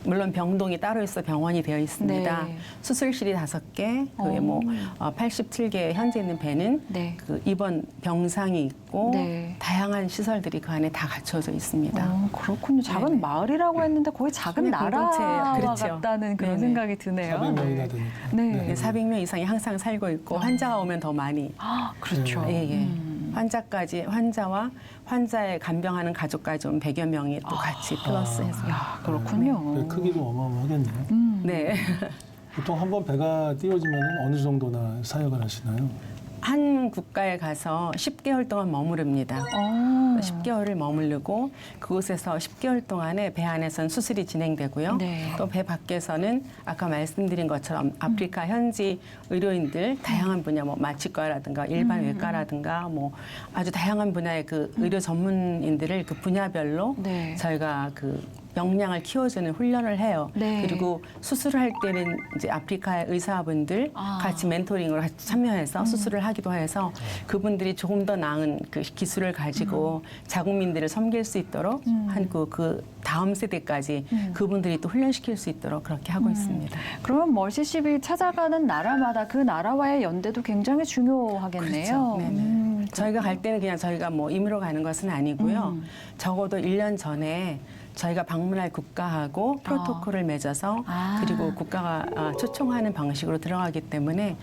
물론 병동이 따로 있어 병원이 되어 있습니다. 네. 수술실이 5개, 그에 뭐 87개 현재 있는 배는 네. 그 입원 병상이 있고 네. 다양한 시설들이 그 안에 다 갖춰져 있습니다. 그렇군요. 작은 네네. 마을이라고 했는데 거의 작은 그냥 나라와 공동체예요. 그렇죠. 같다는 그런 네네. 생각이 드네요. 400명이나 되니까. 네. 400명 이상이 항상 살고 있고 환자가 오면 더 많이 아, 그렇죠. 예, 예. 환자와 환자의 간병하는 가족까지 온 100여 명이 또 같이 플러스해서. 야, 그렇군요. 네, 크기도 어마어마하겠네요. 네. 보통 한 번 배가 띄워지면 어느 정도나 사역을 하시나요? 한 국가에 가서 10개월 동안 머무릅니다. 10개월을 머무르고 그곳에서 10개월 동안에 배 안에서는 수술이 진행되고요. 네. 또 배 밖에서는 아까 말씀드린 것처럼 아프리카 현지 의료인들 다양한 분야 뭐 마취과라든가 일반 외과라든가 뭐 아주 다양한 분야의 그 의료 전문인들을 그 분야별로 네. 저희가 그 역량을 키워주는 훈련을 해요. 네. 그리고 수술을 할 때는 이제 아프리카의 의사분들 아. 같이 멘토링으로 같이 참여해서 수술을 하기도 해서 그분들이 조금 더 나은 그 기술을 가지고 자국민들을 섬길 수 있도록 한 그 다음 세대까지 그분들이 또 훈련시킬 수 있도록 그렇게 하고 있습니다. 그러면 멀시십이 찾아가는 나라마다 그 나라와의 연대도 굉장히 중요하겠네요. 그렇죠. 네네. 저희가 갈 때는 그냥 저희가 뭐 임의로 가는 것은 아니고요. 적어도 1년 전에 저희가 방문할 국가하고 프로토콜을 맺어서 아. 그리고 국가가 초청하는 방식으로 들어가기 때문에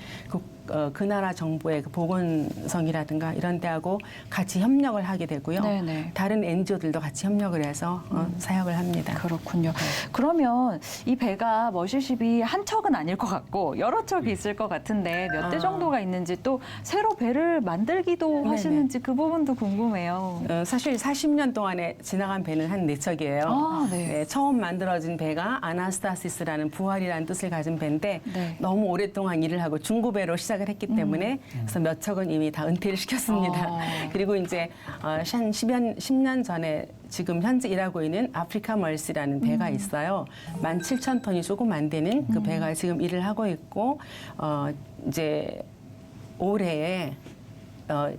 그 나라 정부의 그 보건성이라든가 이런 데하고 같이 협력을 하게 되고요. 네네. 다른 NGO들도 같이 협력을 해서 사역을 합니다. 그렇군요. 그러면 이 배가 멀시십이 한 척은 아닐 것 같고 여러 척이 있을 것 같은데 몇 대 정도가 있는지 또 새로 배를 만들기도 네네. 하시는지 그 부분도 궁금해요. 사실 40년 동안에 지나간 배는 한 4척이에요. 아, 네. 처음 만들어진 배가 아나스타시스라는 부활이라는 뜻을 가진 배인데 네. 너무 오랫동안 일을 하고 중고배로 시작을 했기 때문에 그래서 몇 척은 이미 다 은퇴를 시켰습니다. 그리고 이제 한 10년 전에 지금 현재 일하고 있는 아프리카 멀시라는 배가 있어요. 17,000톤이 조금 안 되는 그 배가 지금 일을 하고 있고 이제 올해에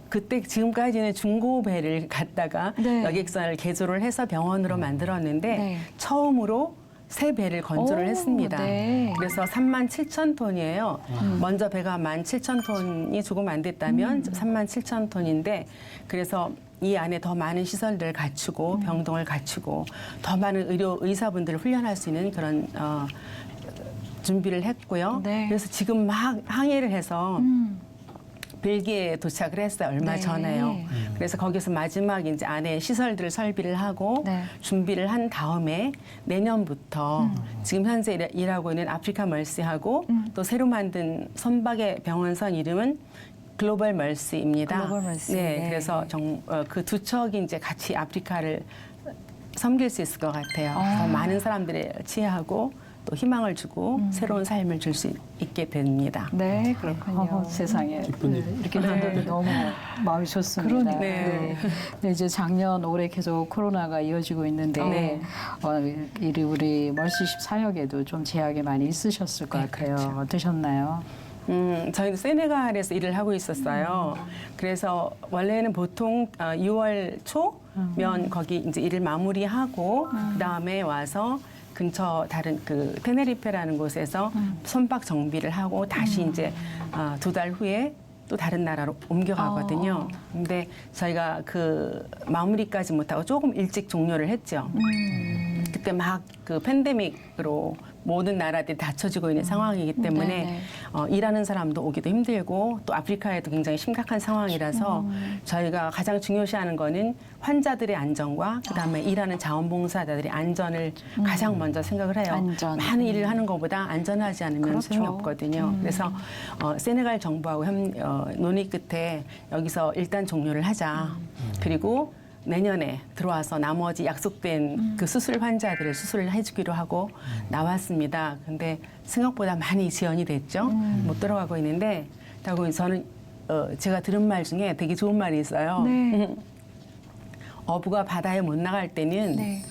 그때 지금까지는 중고배를 갖다가 네. 여객선을 개조를 해서 병원으로 만들었는데 네. 처음으로 세 배를 건조를 오, 했습니다. 네. 그래서 37,000톤이에요. 먼저 배가 17,000톤이 조금 안 됐다면 37,000톤인데 그래서 이 안에 더 많은 시설들을 갖추고 병동을 갖추고 더 많은 의사분들을 훈련할 수 있는 그런 준비를 했고요. 네. 그래서 지금 막 항해를 해서 벨기에에 도착을 했어요. 얼마 네. 전에요. 그래서 거기서 마지막 이제 안에 시설들을 설비를 하고 네. 준비를 한 다음에 내년부터 지금 현재 일하고 있는 아프리카 멀시하고 또 새로 만든 선박의 병원선 이름은 글로벌 멀시입니다. 글로벌 멀시. 네, 네. 그래서 그 두 척이 이제 같이 아프리카를 섬길 수 있을 것 같아요. 그래서 많은 사람들의 치유하고 또 희망을 주고 새로운 삶을 줄 수 있게 됩니다. 네, 그렇군요. 세상에 기쁜 일. 이렇게 듣는데 너무 마음이 좋습니다. 그러니까요. 네. 근데 이제 작년 올해 계속 코로나가 이어지고 있는데 네. 우리 멀시십 사역에도 좀 제약이 많이 있으셨을 것 네, 같아요. 그렇죠. 어떠셨나요? 저희도 세네갈에서 일을 하고 있었어요. 그래서 원래는 보통 6월 초면 거기 이제 일을 마무리하고 그다음에 와서 근처 다른 그 테네리페라는 곳에서 선박 정비를 하고 다시 이제 2달 후에 또 다른 나라로 옮겨가거든요. 근데 저희가 그 마무리까지 못하고 조금 일찍 종료를 했죠. 그때 막 그 팬데믹으로 모든 나라들이 닫혀지고 있는 상황이기 때문에 네네. 일하는 사람도 오기도 힘들고 또 아프리카에도 굉장히 심각한 상황이라서 저희가 가장 중요시하는 거는 환자들의 안전과 그다음에 일하는 자원봉사자들의 안전을 가장 먼저 생각을 해요. 안전. 많은 일을 하는 것보다 안전하지 않으면 그렇죠. 소용이 없거든요. 그래서 세네갈 정부하고 논의 끝에 여기서 일단 종료를 하자. 그리고 내년에 들어와서 나머지 약속된 그 수술 환자들을 수술을 해주기로 하고 나왔습니다. 근데 생각보다 많이 지연이 됐죠. 못 들어가고 있는데, 그리고 저는 제가 들은 말 중에 되게 좋은 말이 있어요. 네. 어부가 바다에 못 나갈 때는 네.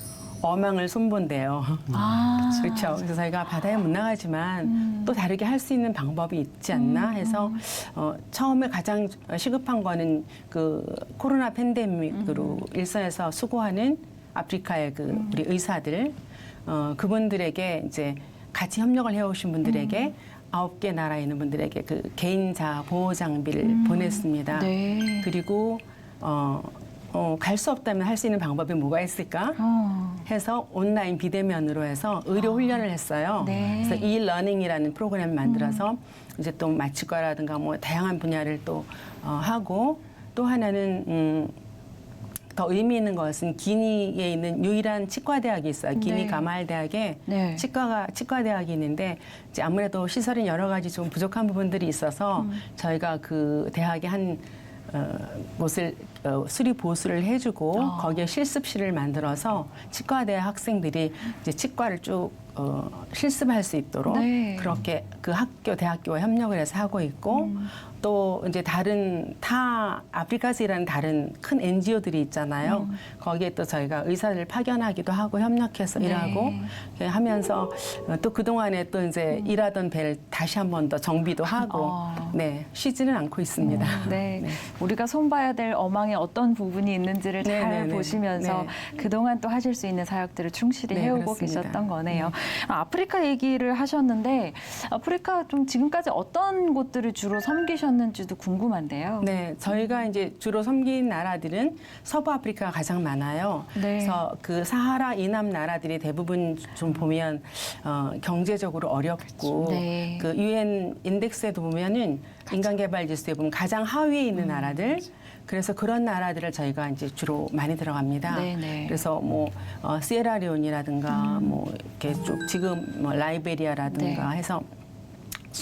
어망을 손본대요. 아, 그렇죠. 그래서 저희가 바다에 못 나가지만 또 다르게 할 수 있는 방법이 있지 않나 해서 처음에 가장 시급한 거는 그 코로나 팬데믹으로 일선에서 수고하는 아프리카의 그 우리 의사들 그분들에게 이제 같이 협력을 해오신 분들에게 9개 나라에 있는 분들에게 그 개인자 보호 장비를 보냈습니다. 네. 그리고 갈 수 없다면 할 수 있는 방법이 뭐가 있을까? 해서 온라인 비대면으로 해서 의료 훈련을 했어요. 네. 그래서 e-learning이라는 프로그램을 만들어서 이제 또 마취과라든가 뭐 다양한 분야를 또 하고 또 하나는 더 의미 있는 것은 기니에 있는 유일한 치과대학이 있어요. 기니 네. 가말 대학에 네. 치과대학이 있는데 이제 아무래도 시설은 여러 가지 좀 부족한 부분들이 있어서 저희가 그 대학에 한 곳을 수리 보수를 해주고 거기에 실습실을 만들어서 치과대 학생들이 이제 치과를 쭉 실습할 수 있도록 네. 그렇게 그 대학교와 협력을 해서 하고 있고 또 이제 다른 아프리카에서 일하는 다른 큰 NGO들이 있잖아요. 거기에 또 저희가 의사를 파견하기도 하고 협력해서 네. 일하고 이렇게 하면서 또 그동안에 또 이제 일하던 배를 다시 한 번 더 정비도 하고 네, 쉬지는 않고 있습니다. 네. 우리가 손봐야 될 어망에 어떤 부분이 있는지를 잘 네네네. 보시면서 네. 그동안 또 하실 수 있는 사역들을 충실히 네, 해오고 그렇습니다. 계셨던 거네요. 아프리카 얘기를 하셨는데 아프리카 좀 지금까지 어떤 곳들을 주로 섬기셨는지도 궁금한데요. 네, 저희가 이제 주로 섬긴 나라들은 서부 아프리카가 가장 많아요. 네. 그래서 그 사하라 이남 나라들이 대부분 좀 보면 경제적으로 어렵고 네. 그 UN 인덱스에도 보면은 인간개발 지수에 보면 가장 하위에 있는 나라들. 그래서 그런 나라들을 저희가 이제 주로 많이 들어갑니다. 네네. 그래서 뭐 시에라리온이라든가 뭐 이렇게 쭉 지금 뭐 라이베리아라든가 네. 해서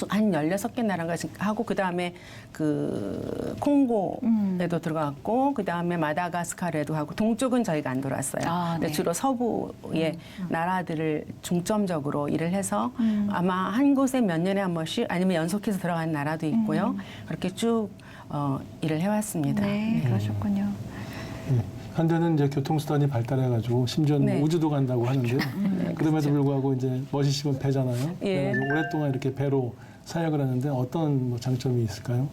한 16개 나라가 하고 그다음에 그 콩고에도 들어갔고 그다음에 마다가스카르에도 하고 동쪽은 저희가 안 돌았어요. 아, 근데 네. 주로 서부의 나라들을 중점적으로 일을 해서 아마 한 곳에 몇 년에 한 번씩 아니면 연속해서 들어가는 나라도 있고요. 그렇게 쭉 일을 해왔습니다. 네, 그러셨군요. 한때는 이제 교통수단이 발달해가지고 심지어는 네. 우주도 간다고 하는데요. 그럼에도 불구하고 이제 머시심은 배잖아요. 예. 그래서 오랫동안 이렇게 배로 사역을 하는데 어떤 뭐 장점이 있을까요?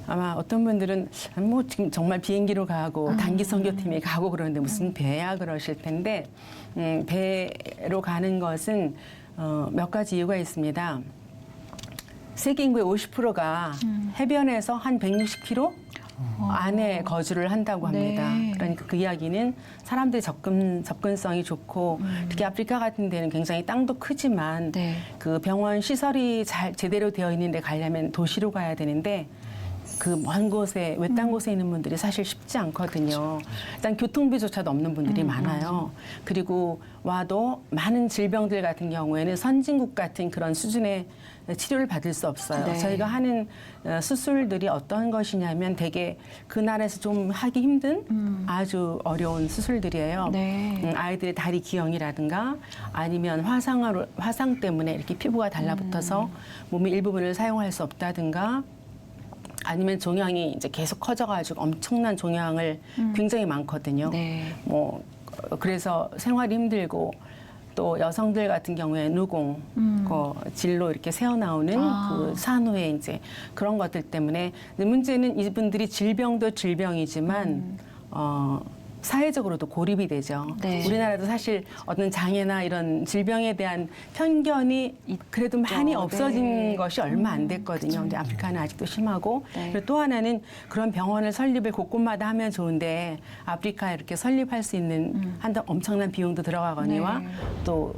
아마 어떤 분들은 뭐 지금 정말 비행기로 가고 단기 선교팀이 가고 그러는데 무슨 배야 그러실 텐데 배로 가는 것은 몇 가지 이유가 있습니다. 세계 인구의 50%가 해변에서 한 160km 안에 거주를 한다고 합니다. 네. 그러니까 그 이야기는 사람들이 접근성이 좋고 특히 아프리카 같은 데는 굉장히 땅도 크지만 네. 그 병원 시설이 잘 제대로 되어 있는 데 가려면 도시로 가야 되는데 그 먼 곳에 외딴 곳에 있는 분들이 사실 쉽지 않거든요. 일단 교통비조차도 없는 분들이 많아요. 그리고 와도 많은 질병들 같은 경우에는 선진국 같은 그런 수준의 치료를 받을 수 없어요. 네. 저희가 하는 수술들이 어떤 것이냐면 되게 그 나라에서 좀 하기 힘든 아주 어려운 수술들이에요. 네. 아이들의 다리 기형이라든가 아니면 화상 때문에 이렇게 피부가 달라붙어서 몸의 일부분을 사용할 수 없다든가 아니면 종양이 이제 계속 커져가지고 엄청난 종양을 굉장히 많거든요. 네. 뭐 그래서 생활이 힘들고 또 여성들 같은 경우에 누공, 그 질로 이렇게 새어 나오는 그 산후에 이제 그런 것들 때문에 문제는 이분들이 질병도 질병이지만 사회적으로도 고립이 되죠. 네. 우리나라도 사실 어떤 장애나 이런 질병에 대한 편견이 그래도 많이 없어진 네. 것이 얼마 안 됐거든요. 근데 아프리카는 아직도 심하고 네. 그리고 또 하나는 그런 병원을 설립을 곳곳마다 하면 좋은데 아프리카에 이렇게 설립할 수 있는 한도 엄청난 비용도 들어가거니와 네. 또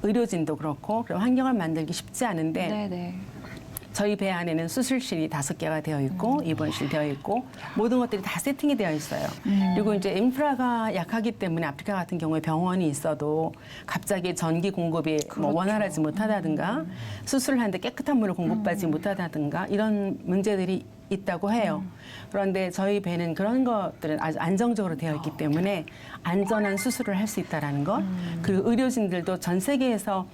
의료진도 그렇고 그런 환경을 만들기 쉽지 않은데 네, 네. 저희 배 안에는 수술실이 5개가 되어 있고 입원실 되어 있고 모든 것들이 다 세팅이 되어 있어요. 그리고 이제 인프라가 약하기 때문에 아프리카 같은 경우에 병원이 있어도 갑자기 전기 공급이 뭐 원활하지 못하다든가 수술을 하는데 깨끗한 물을 공급받지 못하다든가 이런 문제들이 있다고 해요. 그런데 저희 배는 그런 것들은 아주 안정적으로 되어 있기 때문에 안전한 수술을 할 수 있다라는 것. 그리고 의료진들도 전 세계에서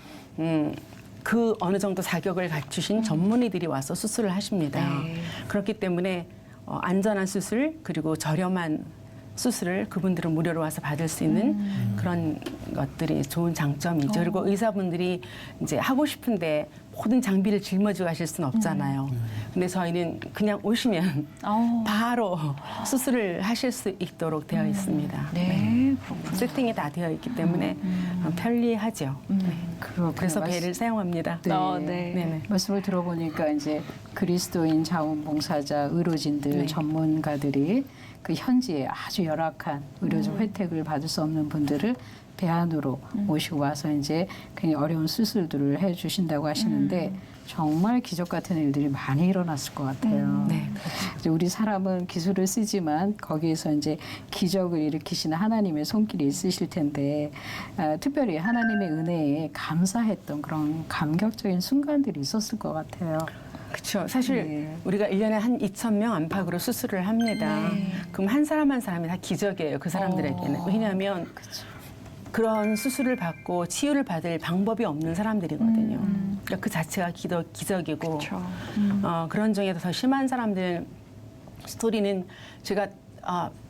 그 어느 정도 자격을 갖추신 전문의들이 와서 수술을 하십니다. 네. 그렇기 때문에 안전한 수술 그리고 저렴한 수술을 그분들은 무료로 와서 받을 수 있는 그런 것들이 좋은 장점이죠. 그리고 의사분들이 이제 하고 싶은데 모든 장비를 짊어지고 가실 수는 없잖아요. 근데 저희는 그냥 오시면 바로 수술을 하실 수 있도록 되어 있습니다. 네, 그렇군요. 세팅이 다 되어 있기 때문에 편리하죠. 그렇군요. 그래서 배를 사용합니다. 네. 네. 네네. 말씀을 들어보니까 이제 그리스도인 자원봉사자, 의료진들, 네. 전문가들이 그 현지에 아주 열악한 의료적 혜택을 받을 수 없는 분들을 배 안으로 모시고 와서 이제 굉장히 어려운 수술들을 해주신다고 하시는데 정말 기적 같은 일들이 많이 일어났을 것 같아요. 네, 이제 우리 사람은 기술을 쓰지만 거기에서 이제 기적을 일으키시는 하나님의 손길이 있으실 텐데 특별히 하나님의 은혜에 감사했던 그런 감격적인 순간들이 있었을 것 같아요. 그렇죠. 사실 네. 우리가 1년에 한 2,000명 안팎으로 수술을 합니다. 그럼 한 사람 한 사람이 다 기적이에요. 그 사람들에게는. 왜냐하면 그런 수술을 받고 치유를 받을 방법이 없는 사람들이거든요. 그러니까 그 자체가 기적이고 그렇죠. 그런 중에도 더 심한 사람들 스토리는 제가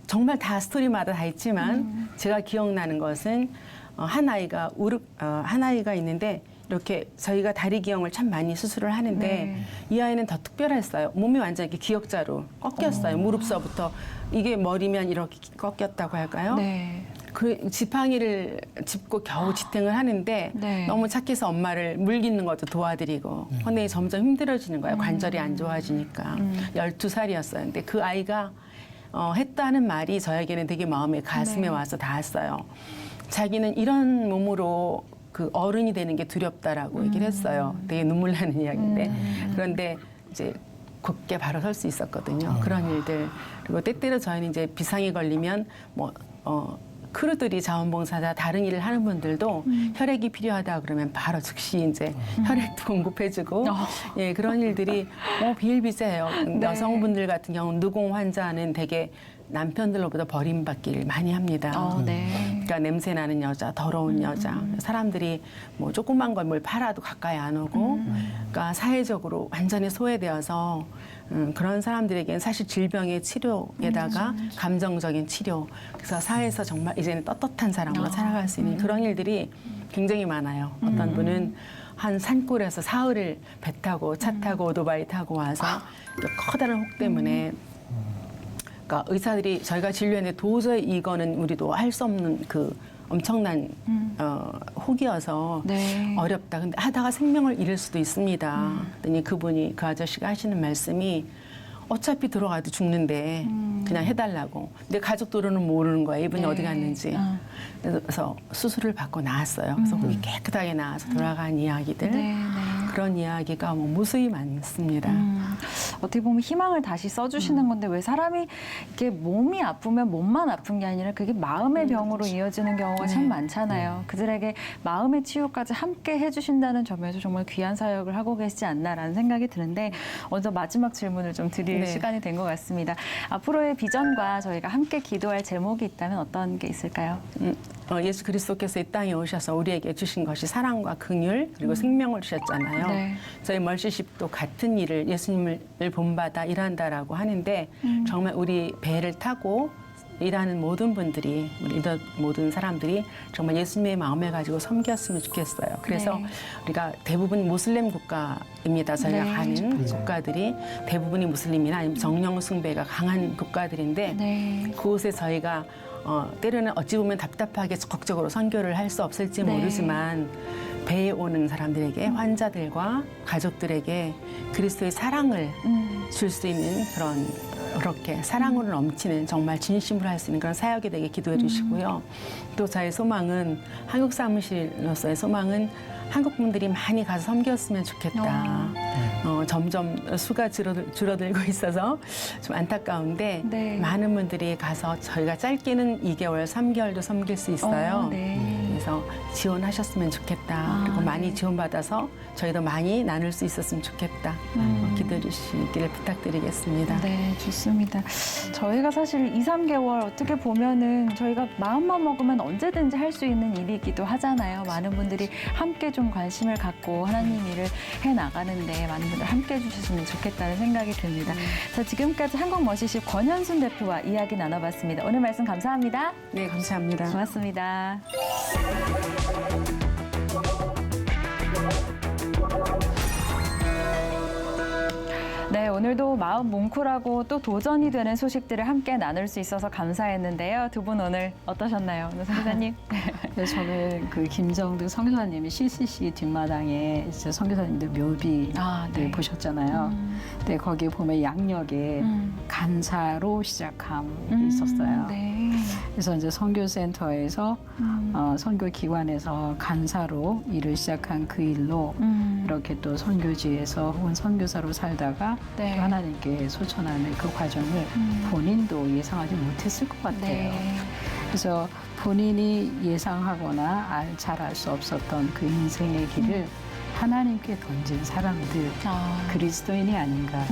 정말 다 스토리마다 다 있지만 제가 기억나는 것은 한 아이가 있는데 이렇게 저희가 다리 기형을 참 많이 수술을 하는데 네. 이 아이는 더 특별했어요. 몸이 완전 이렇게 기역자로 꺾였어요. 무릎서부터 이게 머리면 이렇게 꺾였다고 할까요? 네. 그 지팡이를 짚고 겨우 지탱을 하는데 네. 너무 착해서 엄마를 물기는 것도 도와드리고 근데 점점 힘들어지는 거예요. 관절이 안 좋아지니까 12살이었어요. 근데 그 아이가 했다는 말이 저에게는 되게 마음에 가슴에 와서 닿았어요. 자기는 이런 몸으로 그 어른이 되는 게 두렵다라고 얘기를 했어요. 되게 눈물 나는 이야기인데 그런데 이제 굳게 바로 설 수 있었거든요. 그런 일들. 그리고 때때로 저희는 이제 비상이 걸리면 크루들이 자원봉사자 다른 일을 하는 분들도 혈액이 필요하다 그러면 바로 즉시 이제 혈액도 공급해주고 예 그런 일들이 비일비재해요. 여성분들 같은 경우는 누공 환자는 되게 남편들로부터 버림받기를 많이 합니다. 네. 그러니까 냄새 나는 여자, 더러운 여자, 사람들이 뭐 조그만 걸 뭘 팔아도 가까이 안 오고, 그러니까 사회적으로 완전히 소외되어서 그런 사람들에게는 사실 질병의 치료에다가 감정적인 치료, 그래서 사회에서 정말 이제는 떳떳한 사람으로 살아갈 수 있는 그런 일들이 굉장히 많아요. 어떤 분은 한 산골에서 사흘을 배 타고 차 타고 오토바이 타고 와서 그 커다란 혹 때문에 그러니까 의사들이 저희가 진료했는데 도저히 이거는 우리도 할 수 없는 그 엄청난 혹이어서 네. 어렵다. 근데 하다가 생명을 잃을 수도 있습니다. 그랬더니 그분이 그 아저씨가 하시는 말씀이 어차피 들어가도 죽는데 그냥 해달라고. 근데 가족들은 모르는 거예요. 이분이 네. 어디 갔는지. 그래서 수술을 받고 나왔어요. 그래서 거기 깨끗하게 나와서 돌아간 이야기들. 네, 네. 그런 이야기가 뭐 무수히 많습니다. 어떻게 보면 희망을 다시 써주시는 건데 왜 사람이 이렇게 몸이 아프면 몸만 아픈 게 아니라 그게 마음의 병으로 이어지는 경우가 참 많잖아요. 그들에게 마음의 치유까지 함께 해주신다는 점에서 정말 귀한 사역을 하고 계시지 않나라는 생각이 드는데 먼저 마지막 질문을 좀 드릴 네. 시간이 된 것 같습니다. 앞으로의 비전과 저희가 함께 기도할 제목이 있다면 어떤 게 있을까요? 예수 그리스도께서 이 땅에 오셔서 우리에게 주신 것이 사랑과 긍휼 그리고 생명을 주셨잖아요. 네. 저희 멀시십도 같은 일을 예수님을 본받아 일한다라고 하는데 정말 우리 배를 타고 일하는 모든 분들이 우리 모든 사람들이 정말 예수님의 마음을 가지고 섬겼으면 좋겠어요. 그래서 네. 우리가 대부분 모슬렘 국가입니다. 저희가 네. 가는 국가들이 대부분이 무슬림이나 아니면 정령 숭배가 강한 국가들인데 네. 그곳에 저희가 때로는 어찌 보면 답답하게 적극적으로 선교를 할 수 없을지 네. 모르지만 배에 오는 사람들에게 환자들과 가족들에게 그리스도의 사랑을 줄 수 있는 그렇게 사랑으로 넘치는 정말 진심으로 할 수 있는 그런 사역이 되게 기도해 주시고요. 또 저의 소망은 한국 사무실로서의 소망은 한국 분들이 많이 가서 섬겼으면 좋겠다. 점점 수가 줄어들고 있어서 좀 안타까운데 네. 많은 분들이 가서 저희가 짧게는 2개월, 3개월도 섬길 수 있어요. 네. 그래서 지원하셨으면 좋겠다. 그리고 많이 지원받아서 저희도 많이 나눌 수 있었으면 좋겠다. 기도해 주시기를 부탁드리겠습니다. 네, 좋습니다. 저희가 사실 2, 3개월 어떻게 보면은 저희가 마음만 먹으면 언제든지 할 수 있는 일이기도 하잖아요. 많은 분들이 함께 좀 관심을 갖고 하나님 일을 해나가는데 많은 분들 함께 해주셨으면 좋겠다는 생각이 듭니다. 자, 지금까지 한국머시십 권현순 대표와 이야기 나눠봤습니다. 오늘 말씀 감사합니다. 네, 감사합니다. 고맙습니다. 네, 오늘도 마음 뭉클하고 또 도전이 되는 소식들을 함께 나눌 수 있어서 감사했는데요. 두 분 오늘 어떠셨나요, 오늘 선교사님? 그래서 저는 그 김정득 선교사님이 CCC 뒷마당에 이제 선교사님들 묘비를 네. 보셨잖아요. 근데 거기 보면 양력에 간사로 시작함이 있었어요. 네. 그래서 이제 선교센터에서 선교기관에서 간사로 일을 시작한 그 일로 이렇게 또 선교지에서 혹은 선교사로 살다가 네. 또 하나님께 소천하는 그 과정을 본인도 예상하지 못했을 것 같아요. 네. 그래서 본인이 예상하거나 잘 알 수 없었던 그 인생의 길을 하나님께 던진 사람들, 그리스도인이 아닌가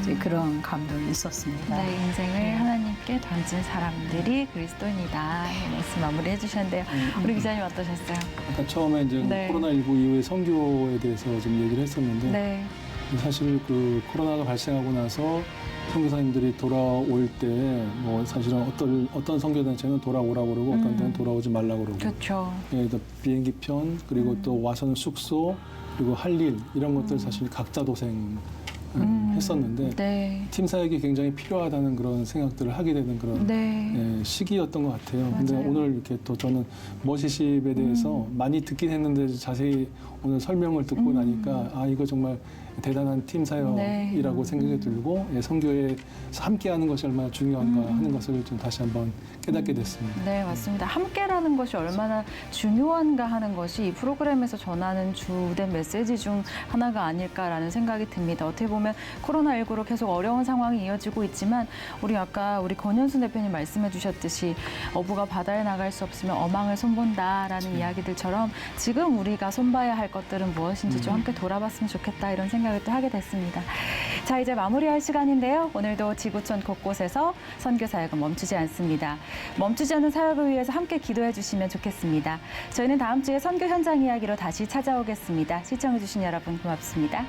이제 그런 감동이 있었습니다. 네, 인생을 하나님께 던진 사람들이 그리스도인이다. 이 말씀 마무리해 주셨는데요. 우리 기자님 어떠셨어요? 아까 처음에 이제 네. 코로나19 이후에 선교에 대해서 좀 얘기를 했었는데 네. 사실 그 코로나가 발생하고 나서 선교사님들이 돌아올 때 뭐 사실은 어떤 선교단체는 돌아오라고 그러고 어떤 데는 돌아오지 말라고 그러고 그렇죠. 예, 또 비행기 편 그리고 또 와서는 숙소 그리고 할 일 이런 것들 사실 각자 도생 했었는데 네. 팀 사역이 굉장히 필요하다는 그런 생각들을 하게 되는 그런 네. 예, 시기였던 것 같아요. 근데 맞아요. 오늘 이렇게 또 저는 머시십에 대해서 많이 듣긴 했는데 자세히 오늘 설명을 듣고 나니까 이거 정말 대단한 팀 사역이라고 네. 생각이 들고 예, 선교에 함께하는 것이 얼마나 중요한가 하는 것을 좀 다시 한번 깨닫게 됐습니다. 네, 맞습니다. 함께라는 것이 얼마나 중요한가 하는 것이 이 프로그램에서 전하는 주된 메시지 중 하나가 아닐까라는 생각이 듭니다. 어떻게 보면 코로나19로 계속 어려운 상황이 이어지고 있지만 우리 아까 우리 권현순 대표님 말씀해 주셨듯이 어부가 바다에 나갈 수 없으면 어망을 손본다라는 이야기들처럼 지금 우리가 손봐야 할 것들은 무엇인지 좀 함께 돌아봤으면 좋겠다 이런 생각을 또 하게 됐습니다. 자, 이제 마무리할 시간인데요. 오늘도 지구촌 곳곳에서 선교 사역은 멈추지 않습니다. 멈추지 않는 사역을 위해서 함께 기도해 주시면 좋겠습니다. 저희는 다음 주에 선교 현장 이야기로 다시 찾아오겠습니다. 시청해 주신 여러분 고맙습니다.